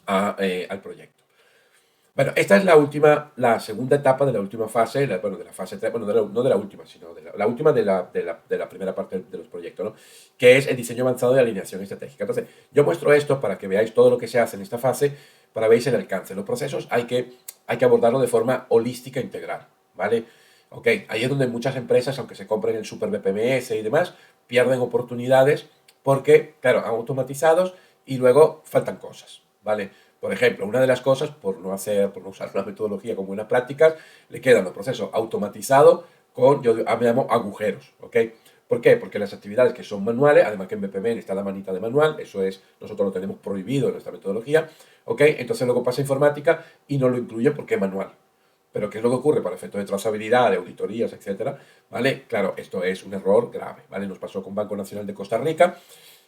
al proyecto. Bueno, esta es la segunda etapa de la última fase, bueno, de la fase 3, bueno, no de la última, sino de la última de la primera parte de los proyectos, ¿no? Que es el diseño avanzado de alineación estratégica. Entonces, yo muestro esto para que veáis todo lo que se hace en esta fase, para veáis el alcance. Los procesos hay que abordarlo de forma holística e integral, ¿vale? Ok, ahí es donde muchas empresas, aunque se compren el super BPMS y demás, pierden oportunidades porque, claro, han automatizados y luego faltan cosas, ¿vale? Por ejemplo, una de las cosas, por no usar una metodología con buenas prácticas, le quedan los procesos automatizados con, yo me llamo agujeros, ¿ok? ¿Por qué? Porque las actividades que son manuales, además que en BPMN está la manita de manual, eso es, nosotros lo tenemos prohibido en nuestra metodología, ¿ok? Entonces luego pasa a informática y no lo incluye porque es manual. Pero ¿qué es lo que ocurre? Para efectos de trazabilidad, de auditorías, etcétera, ¿vale? Claro, esto es un error grave, ¿vale? Nos pasó con Banco Nacional de Costa Rica,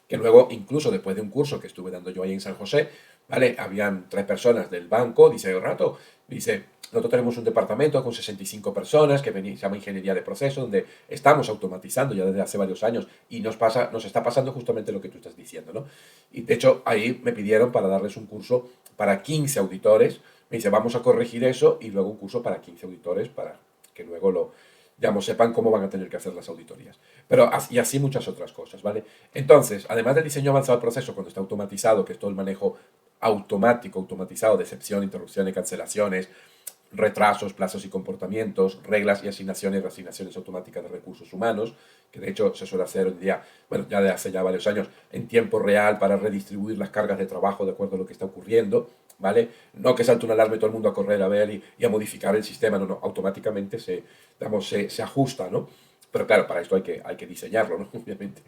que luego, incluso después de un curso que estuve dando yo ahí en San José, ¿vale? Habían 3 personas del banco, dice Rato, dice, nosotros tenemos un departamento con 65 personas que se llama Ingeniería de Proceso, donde estamos automatizando ya desde hace varios años y nos está pasando justamente lo que tú estás diciendo, ¿no? Y de hecho, ahí me pidieron para darles un curso para 15 auditores, me dice, vamos a corregir eso y luego un curso para 15 auditores para que luego digamos, sepan cómo van a tener que hacer las auditorías. Pero y así muchas otras cosas, ¿vale? Entonces, además del diseño avanzado del proceso, cuando está automatizado, que es todo el manejo automatizado de excepción, interrupciones, cancelaciones, retrasos, plazos y comportamientos, reglas y asignaciones y reasignaciones automáticas de recursos humanos, que de hecho se suele hacer hoy en día, bueno, ya de hace ya varios años, en tiempo real para redistribuir las cargas de trabajo de acuerdo a lo que está ocurriendo, ¿vale? No que salte una alarma y todo el mundo a correr a ver y a modificar el sistema, no, automáticamente se ajusta, ¿no? Pero claro, para esto hay que diseñarlo, ¿no? Obviamente.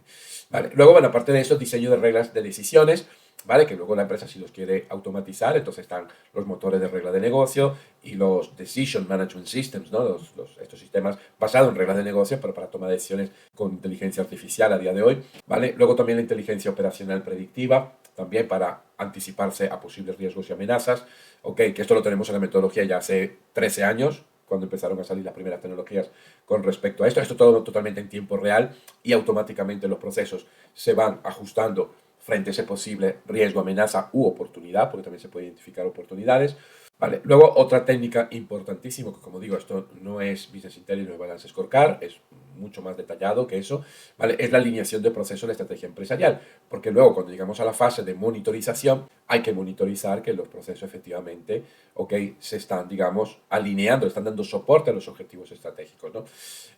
¿Vale? Luego, bueno, aparte de eso, diseño de reglas de decisiones, ¿vale? Que luego la empresa si los quiere automatizar, entonces están los motores de regla de negocio y los Decision Management Systems, ¿no? Estos sistemas basados en reglas de negocio, pero para tomar decisiones con inteligencia artificial a día de hoy, ¿vale? Luego también la inteligencia operacional predictiva, también para anticiparse a posibles riesgos y amenazas, ¿ok? Que esto lo tenemos en la metodología ya hace 13 años, cuando empezaron a salir las primeras tecnologías con respecto a esto. Esto todo totalmente en tiempo real y automáticamente los procesos se van ajustando frente a ese posible riesgo, amenaza u oportunidad, porque también se puede identificar oportunidades. Vale. Luego, otra técnica importantísima, que como digo, esto no es Business Intelligence, no es Balance Scorecard, es mucho más detallado que eso, ¿vale? Es la alineación de procesos de la estrategia empresarial, porque luego cuando llegamos a la fase de monitorización, hay que monitorizar que los procesos efectivamente, ok, se están, digamos, alineando, están dando soporte a los objetivos estratégicos, ¿no?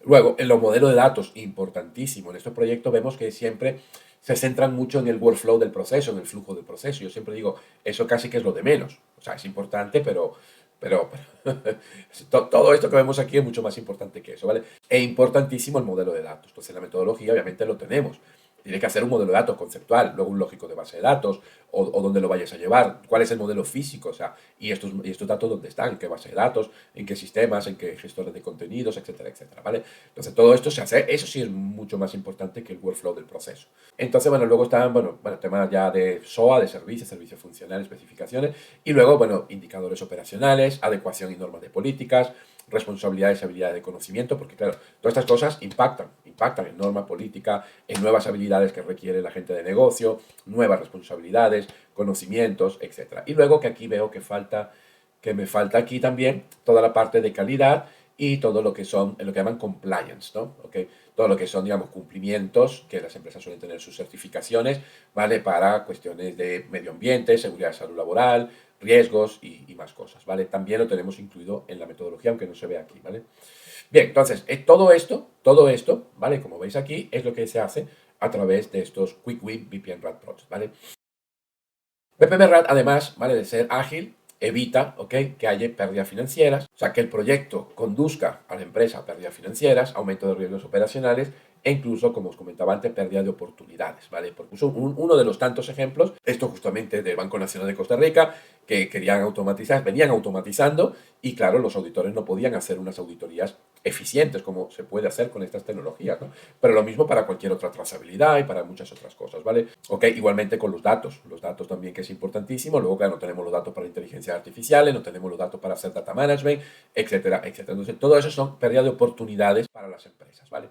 Luego, en los modelos de datos, importantísimo, en estos proyectos vemos que siempre se centran mucho en el workflow del proceso, en el flujo del proceso. Yo siempre digo, eso casi que es lo de menos. O sea, es importante, pero todo esto que vemos aquí es mucho más importante que eso, ¿vale? E importantísimo el modelo de datos. Entonces, la metodología obviamente lo tenemos. Tiene que hacer un modelo de datos conceptual, luego un lógico de base de datos, o dónde lo vayas a llevar, cuál es el modelo físico, o sea, y estos datos dónde están, en qué base de datos, en qué sistemas, en qué gestores de contenidos, etcétera, etcétera, ¿vale? Entonces, todo esto se hace, eso sí es mucho más importante que el workflow del proceso. Entonces, bueno, luego están, bueno, temas ya de SOA, de servicios funcionales, especificaciones, y luego, bueno, indicadores operacionales, adecuación y normas de políticas, responsabilidades y habilidades de conocimiento, porque claro, todas estas cosas impactan en norma política, en nuevas habilidades que requiere la gente de negocio, nuevas responsabilidades, conocimientos, etc. Y luego que aquí veo que me falta aquí también toda la parte de calidad y todo lo que son, lo que llaman compliance, ¿no? ¿Okay? Todo lo que son, digamos, cumplimientos, que las empresas suelen tener sus certificaciones, ¿vale? Para cuestiones de medio ambiente, seguridad de salud laboral, riesgos y más cosas, ¿vale? También lo tenemos incluido en la metodología, aunque no se ve aquí, ¿vale? Bien, entonces, todo esto, ¿vale? Como veis aquí, es lo que se hace a través de estos Quick Win VPN RAT Projects, ¿vale? BPM RAT, además, ¿vale? De ser ágil, evita, ¿ok?, que haya pérdidas financieras, o sea, que el proyecto conduzca a la empresa a pérdidas financieras, aumento de riesgos operacionales e incluso, como os comentaba antes, pérdida de oportunidades, ¿vale? Porque uno de los tantos ejemplos, esto justamente del Banco Nacional de Costa Rica, que querían automatizar, venían automatizando y claro, los auditores no podían hacer unas auditorías eficientes como se puede hacer con estas tecnologías, ¿no? Pero lo mismo para cualquier otra trazabilidad y para muchas otras cosas, ¿vale? Ok, igualmente con los datos también que es importantísimo, luego claro, no tenemos los datos para inteligencia artificial, no tenemos los datos para hacer data management, etcétera, etcétera. Entonces, todo eso son pérdida de oportunidades para las empresas, ¿vale?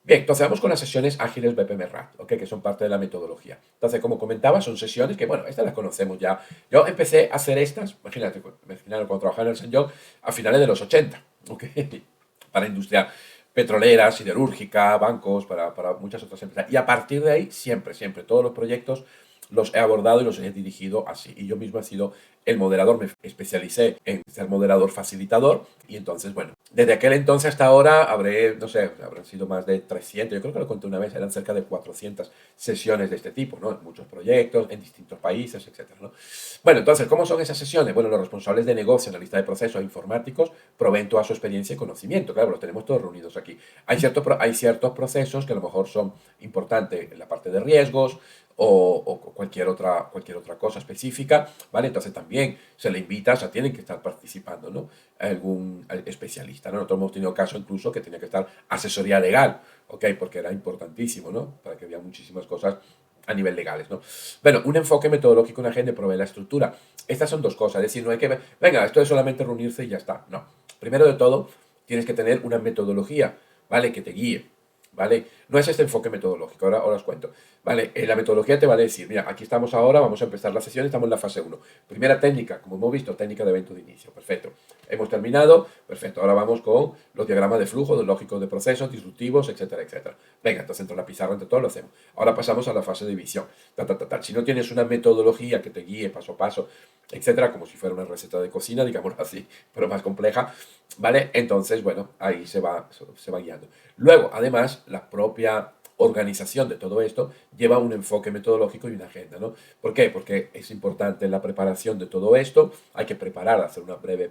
Bien, entonces vamos con las sesiones ágiles BPM-RAT, ¿ok?, que son parte de la metodología. Entonces, como comentaba, son sesiones que, bueno, estas las conocemos ya. Yo empecé a hacer estas, imagínate cuando trabajaba en el St. John, a finales de los 80, ¿ok? Para industria petrolera, siderúrgica, bancos, para muchas otras empresas. Y a partir de ahí, siempre, todos los proyectos los he abordado y los he dirigido así. Y yo mismo he sido el moderador, me especialicé en ser moderador facilitador y entonces, bueno, desde aquel entonces hasta ahora no sé, habrán sido más de 300, yo creo que lo conté una vez, eran cerca de 400 sesiones de este tipo, ¿no? En muchos proyectos, en distintos países, etcétera, ¿no? Bueno, entonces, ¿cómo son esas sesiones? Bueno, los responsables de negocio, analistas de procesos informáticos, proveen toda su experiencia y conocimiento, claro, los tenemos todos reunidos aquí. Hay ciertos procesos que a lo mejor son importantes en la parte de riesgos, o cualquier otra cosa específica, ¿vale? Entonces también se le invita, o sea, tienen que estar participando, ¿no? Algún especialista, ¿no? Nosotros hemos tenido casos incluso que tenía que estar asesoría legal, ¿ok? Porque era importantísimo, ¿no? Para que había muchísimas cosas a nivel legales, ¿no? Bueno, un enfoque metodológico, una agenda provee la estructura. Estas son dos cosas, es decir, no hay que, venga, esto es solamente reunirse y ya está, no. Primero de todo, tienes que tener una metodología, ¿vale? Que te guíe, ¿vale? No es este enfoque metodológico, ahora os cuento, ¿vale? La metodología te va a decir, mira, aquí estamos ahora, vamos a empezar la sesión, estamos en la fase 1. Primera técnica, como hemos visto, técnica de evento de inicio, perfecto. Hemos terminado, perfecto, ahora vamos con los diagramas de flujo, de lógicos de procesos, disruptivos, etcétera, etcétera. Venga, entonces entre la pizarra, entre todos lo hacemos. Ahora pasamos a la fase de visión, Si no tienes una metodología que te guíe paso a paso, etcétera, como si fuera una receta de cocina, digámoslo así, pero más compleja, ¿vale? Entonces, bueno, ahí se va guiando. Luego, además, la propia organización de todo esto lleva un enfoque metodológico y una agenda, ¿no? ¿Por qué? Porque es importante la preparación de todo esto, hay que preparar, hacer una breve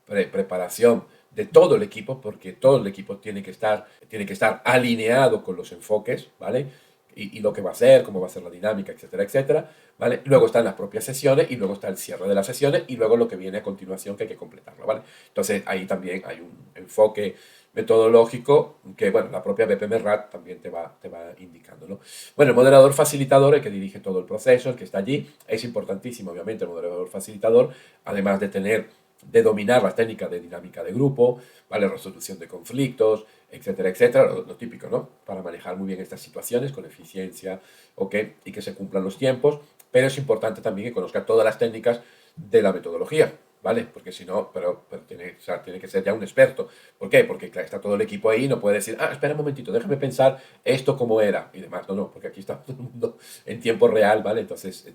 preparación de todo el equipo, porque todo el equipo tiene que estar alineado con los enfoques, ¿vale? Y lo que va a hacer, cómo va a ser la dinámica, etcétera, etcétera, ¿vale? Luego están las propias sesiones y luego está el cierre de las sesiones y luego lo que viene a continuación que hay que completarlo, ¿vale? Entonces ahí también hay un enfoque metodológico que, bueno, la propia BPM-RAT también te va indicando, ¿no? Bueno, el moderador facilitador, el que dirige todo el proceso, el que está allí, es importantísimo, obviamente, el moderador facilitador, además de dominar las técnicas de dinámica de grupo, ¿vale? Resolución de conflictos, etcétera, etcétera, lo típico, ¿no? Para manejar muy bien estas situaciones con eficiencia, ¿ok? Y que se cumplan los tiempos, pero es importante también que conozca todas las técnicas de la metodología, ¿vale? Porque si no, pero tiene que ser ya un experto. ¿Por qué? Porque claro, está todo el equipo ahí, no puede decir, espera un momentito, déjame pensar esto cómo era y demás. No, porque aquí está todo el mundo en tiempo real, ¿vale? Entonces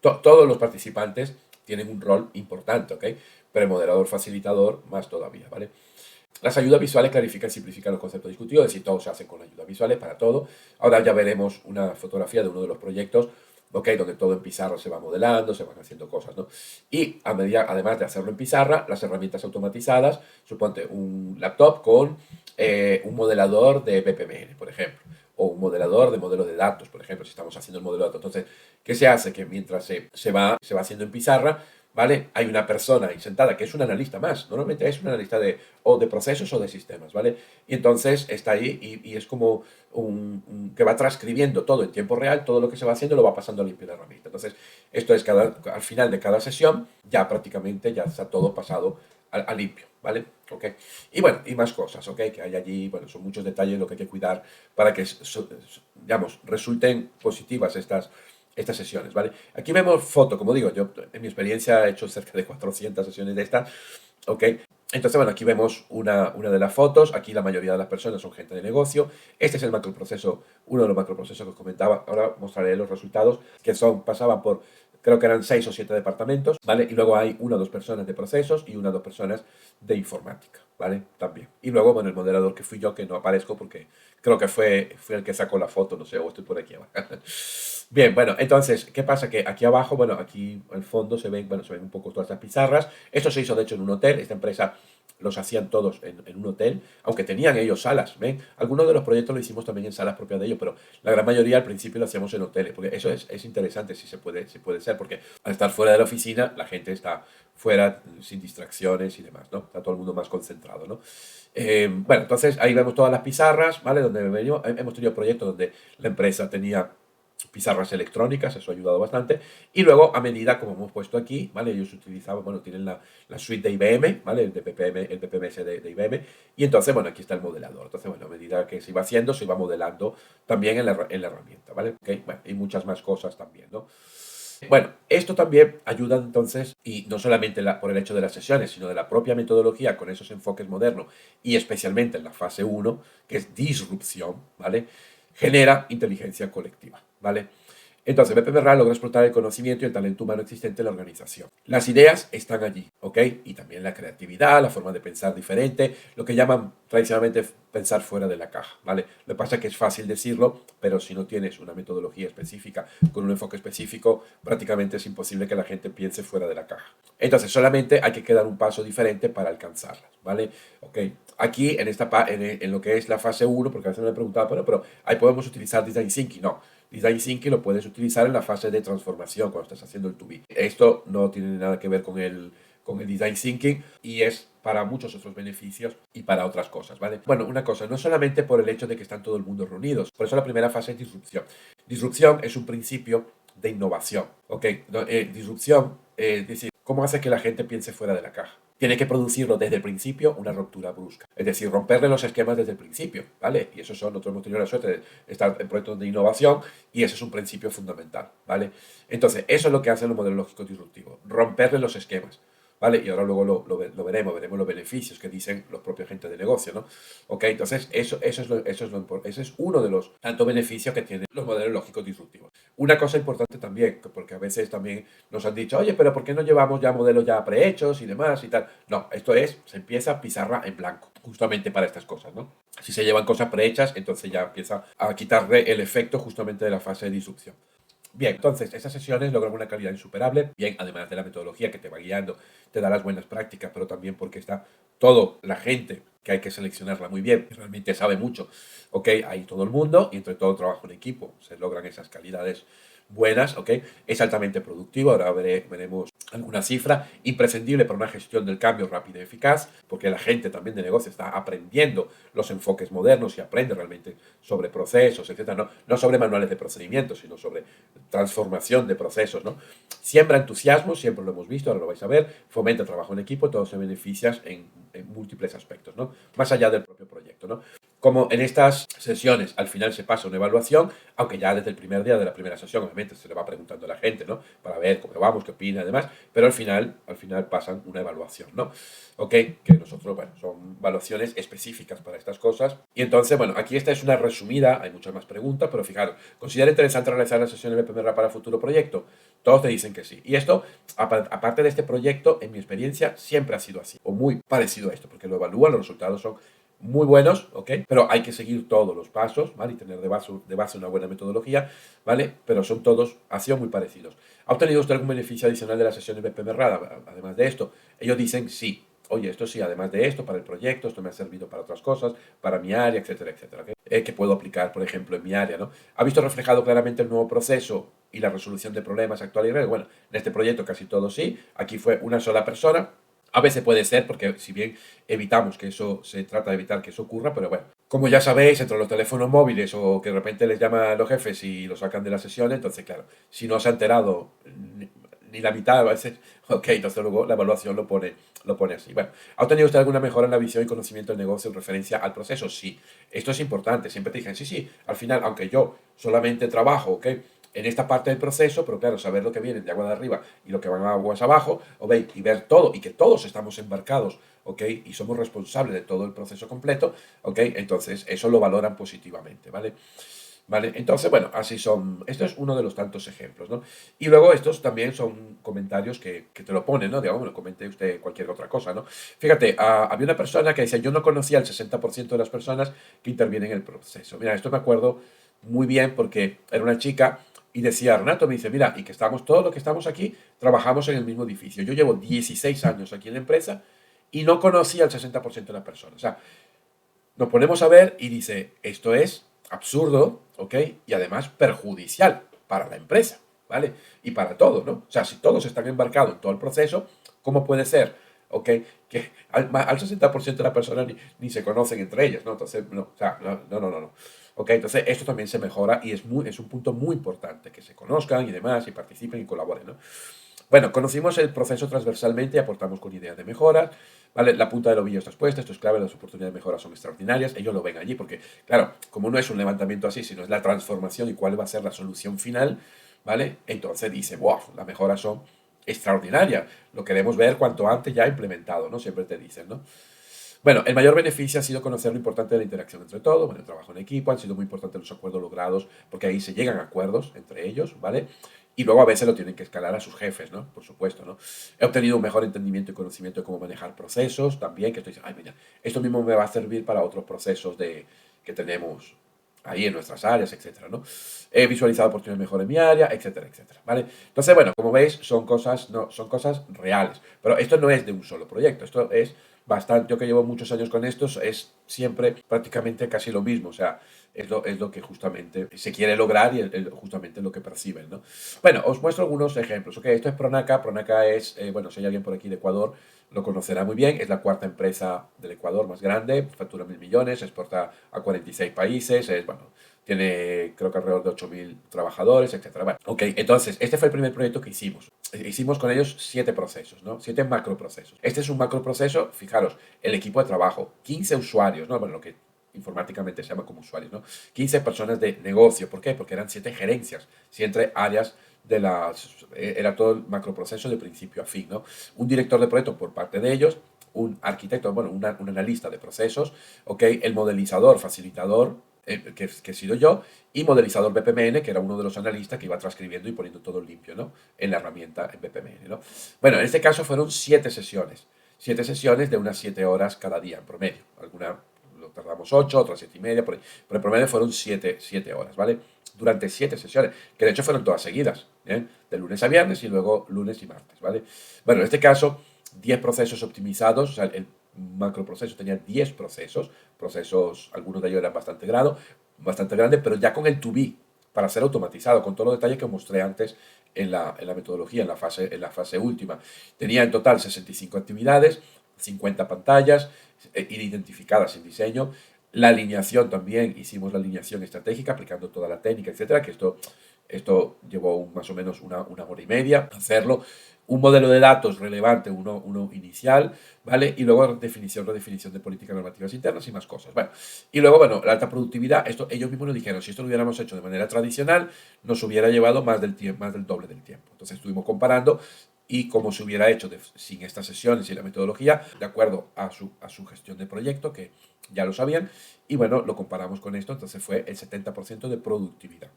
todos los participantes tienen un rol importante, ¿ok? Pero el moderador facilitador más todavía, ¿vale? Las ayudas visuales clarifican y simplifican los conceptos discutidos, es decir, todo se hace con ayudas visuales para todo. Ahora ya veremos una fotografía de uno de los proyectos, ¿ok? Donde todo en pizarra se va modelando, se van haciendo cosas, ¿no? Y además de hacerlo en pizarra, las herramientas automatizadas, suponte un laptop con un modelador de BPMN, por ejemplo, o un modelador de modelos de datos, por ejemplo, si estamos haciendo el modelo de datos. Entonces, ¿qué se hace? Que mientras se va haciendo en pizarra, ¿vale? Hay una persona ahí sentada que es un analista más. Normalmente es un analista de procesos o de sistemas, ¿vale? Y entonces está ahí y es como que va transcribiendo todo en tiempo real, todo lo que se va haciendo lo va pasando a limpio la herramienta. Entonces, esto es al final de cada sesión, ya prácticamente ya está todo pasado a limpio, ¿vale? ¿Ok? Y bueno, y más cosas, ¿ok? Que hay allí, bueno, son muchos detalles lo que hay que cuidar para que, digamos, resulten positivas estas sesiones, ¿vale? Aquí vemos foto, como digo, yo en mi experiencia he hecho cerca de 400 sesiones de estas, ¿ok? Entonces, bueno, aquí vemos una de las fotos, aquí la mayoría de las personas son gente de negocio, este es el macroproceso, uno de los macroprocesos que os comentaba, ahora mostraré los resultados, que pasaban por creo que eran 6 o 7 departamentos, ¿vale? Y luego hay 1 o 2 personas de procesos y 1 o 2 personas de informática, ¿vale? También. Y luego, bueno, el moderador que fui yo, que no aparezco porque creo que fue el que sacó la foto, no sé, o estoy por aquí abajo. Bien, bueno, entonces, ¿qué pasa? Que aquí abajo, bueno, aquí al fondo se ven, bueno, se ven un poco todas las pizarras. Esto se hizo, de hecho, en un hotel. Esta empresa los hacían todos en un hotel, aunque tenían ellos salas, ¿ven? Algunos de los proyectos lo hicimos también en salas propias de ellos, pero la gran mayoría al principio lo hacíamos en hoteles, porque eso es interesante si puede ser, porque al estar fuera de la oficina, la gente está fuera sin distracciones y demás, ¿no? Está todo el mundo más concentrado, ¿no? Bueno, entonces ahí vemos todas las pizarras, ¿vale? Donde hemos tenido proyectos donde la empresa tenía pizarras electrónicas, eso ha ayudado bastante. Y luego, a medida, como hemos puesto aquí, ¿vale? Ellos utilizaban, bueno, tienen la suite de IBM, ¿vale? El PPMS de IBM. Y entonces, bueno, aquí está el modelador. Entonces, bueno, a medida que se iba haciendo, se iba modelando también en la herramienta, ¿vale? ¿Okay? Bueno, y muchas más cosas también, ¿no? Bueno, esto también ayuda entonces, y no solamente por el hecho de las sesiones, sino de la propia metodología con esos enfoques modernos, y especialmente en la fase uno, que es disrupción, ¿vale? Genera inteligencia colectiva, ¿vale? Entonces, BPMRAD logra explotar el conocimiento y el talento humano existente en la organización. Las ideas están allí, ¿ok? Y también la creatividad, la forma de pensar diferente, lo que llaman tradicionalmente pensar fuera de la caja, ¿vale? Lo que pasa es que es fácil decirlo, pero si no tienes una metodología específica, con un enfoque específico, prácticamente es imposible que la gente piense fuera de la caja. Entonces, solamente hay que dar un paso diferente para alcanzarlas, ¿vale? Ok, aquí en lo que es la fase uno, porque a veces me han preguntado, pero ahí podemos utilizar Design Thinking. No, Design Thinking lo puedes utilizar en la fase de transformación, cuando estás haciendo el to-be. Esto no tiene nada que ver con el Design Thinking y es para muchos otros beneficios y para otras cosas, ¿vale? Bueno, una cosa, no solamente por el hecho de que están todo el mundo reunidos, por eso la primera fase es disrupción. Disrupción es un principio de innovación, ¿ok? Disrupción, es decir, ¿cómo hace que la gente piense fuera de la caja? Tiene que producirlo desde el principio una ruptura brusca. Es decir, romperle los esquemas desde el principio, ¿vale? Y eso nosotros hemos tenido la suerte de estar en proyectos de innovación y ese es un principio fundamental, ¿vale? Entonces, eso es lo que hacen los modelos lógicos disruptivos, romperle los esquemas. ¿Vale? Y ahora luego lo veremos los beneficios que dicen los propios agentes de negocio, ¿no? Ok, entonces eso es uno de los tantos beneficios que tienen los modelos lógicos disruptivos. Una cosa importante también, porque a veces también nos han dicho, oye, pero ¿por qué no llevamos ya modelos ya prehechos y demás y tal? No, se empieza pizarra en blanco, justamente para estas cosas, ¿no? Si se llevan cosas prehechas, entonces ya empieza a quitarle el efecto justamente de la fase de disrupción. Bien, entonces, esas sesiones logran una calidad insuperable, bien, además de la metodología que te va guiando, te da las buenas prácticas, pero también porque está todo, la gente, que hay que seleccionarla muy bien, que realmente sabe mucho, ¿ok? Hay todo el mundo y entre todo trabajo en equipo, se logran esas calidades buenas, ¿ok? Es altamente productivo, ahora veremos alguna cifra, imprescindible para una gestión del cambio rápida y eficaz, porque la gente también de negocio está aprendiendo los enfoques modernos y aprende realmente sobre procesos, etcétera, no sobre manuales de procedimientos, sino sobre transformación de procesos, ¿no? Siembra entusiasmo, siempre lo hemos visto, ahora lo vais a ver, fomenta el trabajo en equipo, todo se beneficia en múltiples aspectos, ¿no? Más allá del propio proyecto, ¿no? Como en estas sesiones al final se pasa una evaluación, aunque ya desde el primer día de la primera sesión, obviamente se le va preguntando a la gente, ¿no? Para ver cómo vamos, qué opina, además, pero al final pasan una evaluación, ¿no? Ok, que nosotros, bueno, son evaluaciones específicas para estas cosas. Y entonces, bueno, aquí esta es una resumida, hay muchas más preguntas, pero fijaros, ¿considera interesante realizar la sesión de BPMR para futuro proyecto? Todos te dicen que sí. Y esto, aparte de este proyecto, en mi experiencia, siempre ha sido así, o muy parecido a esto, porque lo evalúan, los resultados son muy buenos, ¿ok? Pero hay que seguir todos los pasos, ¿vale? Y tener de base una buena metodología, ¿vale? Pero han sido muy parecidos. ¿Ha obtenido usted algún beneficio adicional de las sesiones BPM RAD? Además de esto, ellos dicen sí. Oye, esto sí, además de esto, para el proyecto, esto me ha servido para otras cosas, para mi área, etcétera, etcétera. ¿Okay? Que puedo aplicar, por ejemplo, en mi área, ¿no? ¿Ha visto reflejado claramente el nuevo proceso y la resolución de problemas actual y real? Bueno, en este proyecto casi todo sí. Aquí fue una sola persona. A veces puede ser, porque si bien evitamos que eso, se trata de evitar que eso ocurra, pero bueno, como ya sabéis, entre los teléfonos móviles o que de repente les llaman los jefes y lo sacan de la sesión, entonces claro, si no se ha enterado ni la mitad, a veces, ok, entonces luego la evaluación lo pone así. Bueno, ¿ha obtenido usted alguna mejora en la visión y conocimiento del negocio en referencia al proceso? Sí, esto es importante, siempre te dicen, sí, al final, aunque yo solamente trabajo, ok, en esta parte del proceso, pero claro, saber lo que viene de agua de arriba y lo que van a aguas abajo, ¿ok? Y ver todo, y que todos estamos embarcados, ¿ok? Y somos responsables de todo el proceso completo, ¿ok? Entonces, eso lo valoran positivamente, ¿vale? ¿vale? Entonces, bueno, así son, esto es uno de los tantos ejemplos, ¿no? Y luego estos también son comentarios que te lo ponen, ¿no? Digamos, bueno, comente usted cualquier otra cosa, ¿no? Fíjate, había una persona que decía, yo no conocía al 60% de las personas que intervienen en el proceso. Mira, esto me acuerdo muy bien porque era una chica y decía, Renato, me dice, mira, y que estamos, todos los que estamos aquí, trabajamos en el mismo edificio. Yo llevo 16 años aquí en la empresa y no conocía al 60% de las personas. O sea, nos ponemos a ver y dice, esto es absurdo, ¿ok? Y además perjudicial para la empresa, ¿vale? Y para todo, ¿no? O sea, si todos están embarcados en todo el proceso, ¿cómo puede ser, ¿ok? Que al 60% de las personas ni se conocen entre ellas, ¿no? Entonces, no, o sea, no. ¿Ok? Entonces, esto también se mejora y es un punto muy importante, que se conozcan y demás, y participen y colaboren, ¿no? Bueno, conocimos el proceso transversalmente y aportamos con ideas de mejora. ¿Vale? La punta del ovillo está expuesta, esto es clave, las oportunidades de mejora son extraordinarias. Ellos lo ven allí porque, claro, como no es un levantamiento así, sino es la transformación y cuál va a ser la solución final, ¿vale? Entonces dice, wow, las mejoras son extraordinarias. Lo queremos ver cuanto antes ya implementado, ¿no? Siempre te dicen, ¿no? Bueno, el mayor beneficio ha sido conocer lo importante de la interacción entre todos, bueno, el trabajo en equipo, han sido muy importantes los acuerdos logrados, porque ahí se llegan a acuerdos entre ellos, ¿vale? Y luego a veces lo tienen que escalar a sus jefes, ¿no? Por supuesto, ¿no? He obtenido un mejor entendimiento y conocimiento de cómo manejar procesos también, que estoy diciendo, ay, mira, esto mismo me va a servir para otros procesos que tenemos ahí en nuestras áreas, etcétera, ¿no? He visualizado oportunidades mejor en mi área, etcétera, etcétera, ¿vale? Entonces, bueno, como veis, son cosas, no, son cosas reales, pero esto no es de un solo proyecto, esto es bastante, yo que llevo muchos años con estos, es siempre prácticamente casi lo mismo, o sea, es lo que justamente se quiere lograr y justamente lo que perciben, ¿no? Bueno, os muestro algunos ejemplos, ¿ok? Esto es Pronaca, Pronaca es, bueno, si hay alguien por aquí de Ecuador, lo conocerá muy bien, es la cuarta empresa del Ecuador más grande, factura 1.000 millones, exporta a 46 países, es, bueno, tiene creo que alrededor de 8.000 trabajadores, etcétera. Bueno, ok, entonces, este fue el primer proyecto que hicimos. Hicimos con ellos 7 procesos, ¿no? 7 macroprocesos. Este es un macroproceso, fijaros, el equipo de trabajo, 15 usuarios, ¿no? Bueno, lo que informáticamente se llama como usuarios, ¿no? 15 personas de negocio. ¿Por qué? Porque eran 7 gerencias, 7 áreas de las... Era todo el macroproceso de principio a fin, ¿no? Un director de proyecto por parte de ellos, un arquitecto, bueno, un analista de procesos, ¿ok? El modelizador, facilitador, que he sido yo, y modelizador BPMN, que era uno de los analistas que iba transcribiendo y poniendo todo limpio, ¿no? En la herramienta en BPMN, ¿no? Bueno, en este caso fueron 7 sesiones. 7 sesiones de unas 7 horas cada día en promedio. Alguna lo tardamos 8, otras 7:30, por ahí. Pero en promedio fueron 7 horas, ¿vale? Durante 7 sesiones, que de hecho fueron todas seguidas, ¿eh? De lunes a viernes y luego lunes y martes, ¿vale? Bueno, en este caso, 10 procesos optimizados, o sea, el macroproceso tenía 10 procesos, algunos de ellos eran bastante grandes, pero ya con el to be, para ser automatizado, con todos los detalles que os mostré antes en la metodología, en la fase última. Tenía en total 65 actividades, 50 pantallas identificadas en diseño. La alineación también, hicimos la alineación estratégica aplicando toda la técnica, etcétera, que esto llevó más o menos una hora y media hacerlo. Un modelo de datos relevante, uno inicial, ¿vale? Y luego redefinición de políticas normativas internas y más cosas. Bueno, y luego, bueno, la alta productividad, esto ellos mismos nos dijeron, si esto lo hubiéramos hecho de manera tradicional, nos hubiera llevado más del doble del tiempo. Entonces estuvimos comparando y cómo se hubiera hecho sin estas sesiones y la metodología, de acuerdo a su gestión de proyecto, que ya lo sabían, y bueno, lo comparamos con esto, entonces fue el 70% de productividad.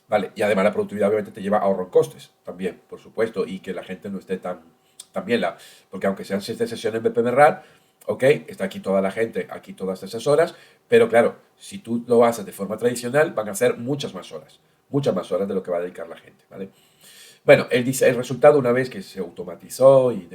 Vale, y además la productividad obviamente te lleva a ahorro en costes también, por supuesto, y que la gente no esté tan bien, porque aunque sean 7 sesiones en BPM RAD, ok, está aquí toda la gente, aquí todas esas horas, pero claro, si tú lo haces de forma tradicional, van a ser muchas más horas de lo que va a dedicar la gente, ¿vale? Bueno, el resultado una vez que se automatizó y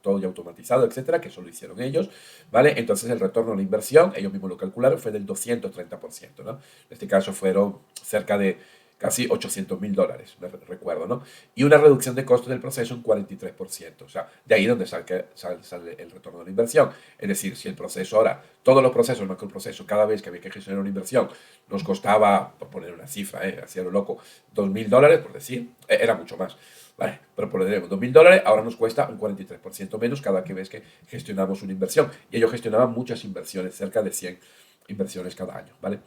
todo ya automatizado, etcétera, que eso lo hicieron ellos, ¿vale? Entonces el retorno a la inversión, ellos mismos lo calcularon, fue del 230%, ¿no? En este caso fueron cerca de casi $800.000, me recuerdo, ¿no? Y una reducción de costos del proceso en 43%, o sea, de ahí donde sale el retorno de la inversión. Es decir, si el proceso ahora, todos los procesos, el macroproceso, cada vez que había que gestionar una inversión, nos costaba, por poner una cifra, hacía lo loco, $2.000, por decir, era mucho más. Vale, pero ponemos $2.000, ahora nos cuesta un 43% menos cada vez que gestionamos una inversión. Y ellos gestionaban muchas inversiones, cerca de 100 inversiones cada año, ¿vale?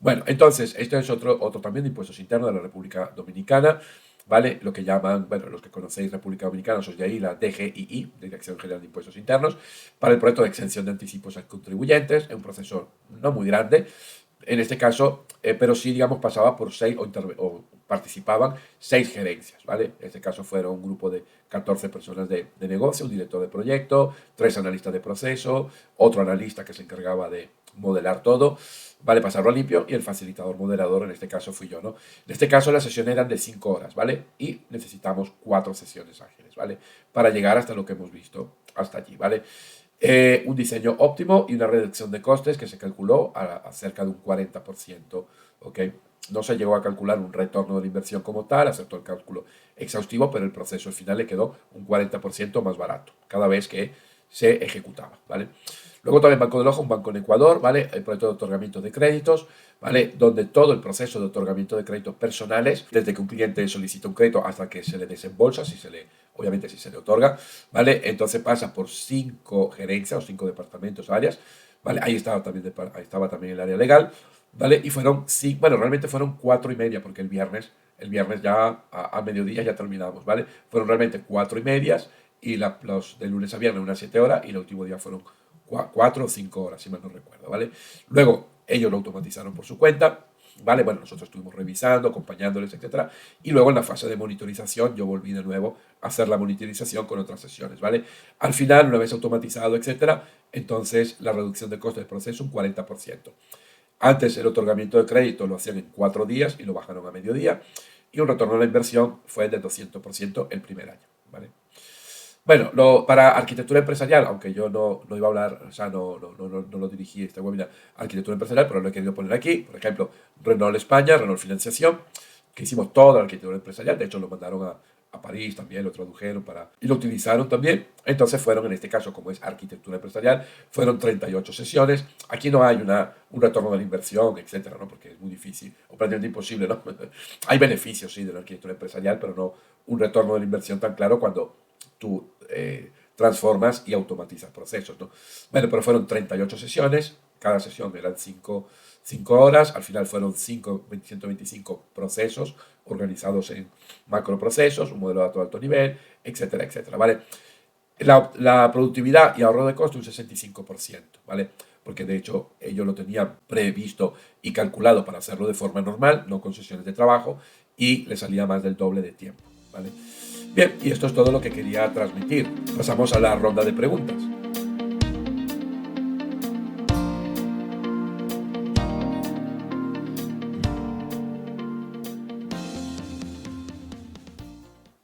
Bueno, entonces, esto es otro también de impuestos internos de la República Dominicana, ¿vale? Lo que llaman, bueno, los que conocéis República Dominicana, sois de ahí, la DGII, Dirección General de Impuestos Internos, para el proyecto de exención de anticipos a contribuyentes, es un proceso no muy grande, En este caso, pero sí, digamos, pasaba por o participaban 6 gerencias, ¿vale? En este caso fueron un grupo de 14 personas de negocio, un director de proyecto, 3 analistas de proceso, otro analista que se encargaba de modelar todo, ¿vale? Pasarlo a limpio y el facilitador moderador, en este caso fui yo, ¿no? En este caso las sesiones eran de 5 horas, ¿vale? Y necesitamos 4 sesiones ágiles, ¿vale? Para llegar hasta lo que hemos visto hasta allí, ¿vale? Un diseño óptimo y una reducción de costes que se calculó a cerca de un 40%, ¿ok? No se llegó a calcular un retorno de la inversión como tal, aceptó el cálculo exhaustivo, pero el proceso al final le quedó un 40% más barato cada vez que se ejecutaba, ¿vale? Luego también Banco del Ojo, un banco en Ecuador, ¿vale? El proyecto de otorgamiento de créditos, ¿vale? Donde todo el proceso de otorgamiento de créditos personales, desde que un cliente solicita un crédito hasta que se le desembolsa, obviamente si se le otorga, ¿vale? Entonces pasa por 5 gerencias o 5 departamentos, áreas, ¿vale? Ahí estaba también el área legal, ¿vale? Y fueron, sí, bueno, realmente fueron 4:30, porque el viernes ya a mediodía ya terminamos, ¿vale? Fueron realmente 4:30 y los de lunes a viernes unas 7 horas y el último día fueron 4 o 5 horas, si mal no recuerdo, ¿vale? Luego, ellos lo automatizaron por su cuenta, ¿vale? Bueno, nosotros estuvimos revisando, acompañándoles, etcétera. Y luego en la fase de monitorización, yo volví de nuevo a hacer la monitorización con otras sesiones, ¿vale? Al final, una vez automatizado, etcétera, entonces la reducción de coste del proceso un 40%. Antes el otorgamiento de crédito lo hacían en 4 días y lo bajaron a mediodía. Y un retorno a la inversión fue de 200% el primer año, ¿vale? Bueno, para arquitectura empresarial, aunque yo no iba a hablar, o sea, no lo dirigí este webinar, arquitectura empresarial, pero lo he querido poner aquí. Por ejemplo, Renault España, Renault Financiación, que hicimos toda la arquitectura empresarial. De hecho, lo mandaron a París también, lo tradujeron y lo utilizaron también. Entonces fueron, en este caso, como es arquitectura empresarial, fueron 38 sesiones. Aquí no hay un retorno de la inversión, etcétera, ¿no? Porque es muy difícil, o prácticamente imposible, ¿no? Hay beneficios, sí, de la arquitectura empresarial, pero no un retorno de la inversión tan claro cuando tú transformas y automatizas procesos, ¿no? Bueno, pero fueron 38 sesiones, cada sesión eran 5 horas, al final fueron 125 procesos organizados en macroprocesos, un modelo de datos de alto nivel, etcétera, etcétera, ¿vale? La productividad y ahorro de costo un 65%, ¿vale? Porque de hecho ellos lo tenían previsto y calculado para hacerlo de forma normal, no con sesiones de trabajo, y le salía más del doble de tiempo, ¿vale? Bien, y esto es todo lo que quería transmitir. Pasamos a la ronda de preguntas.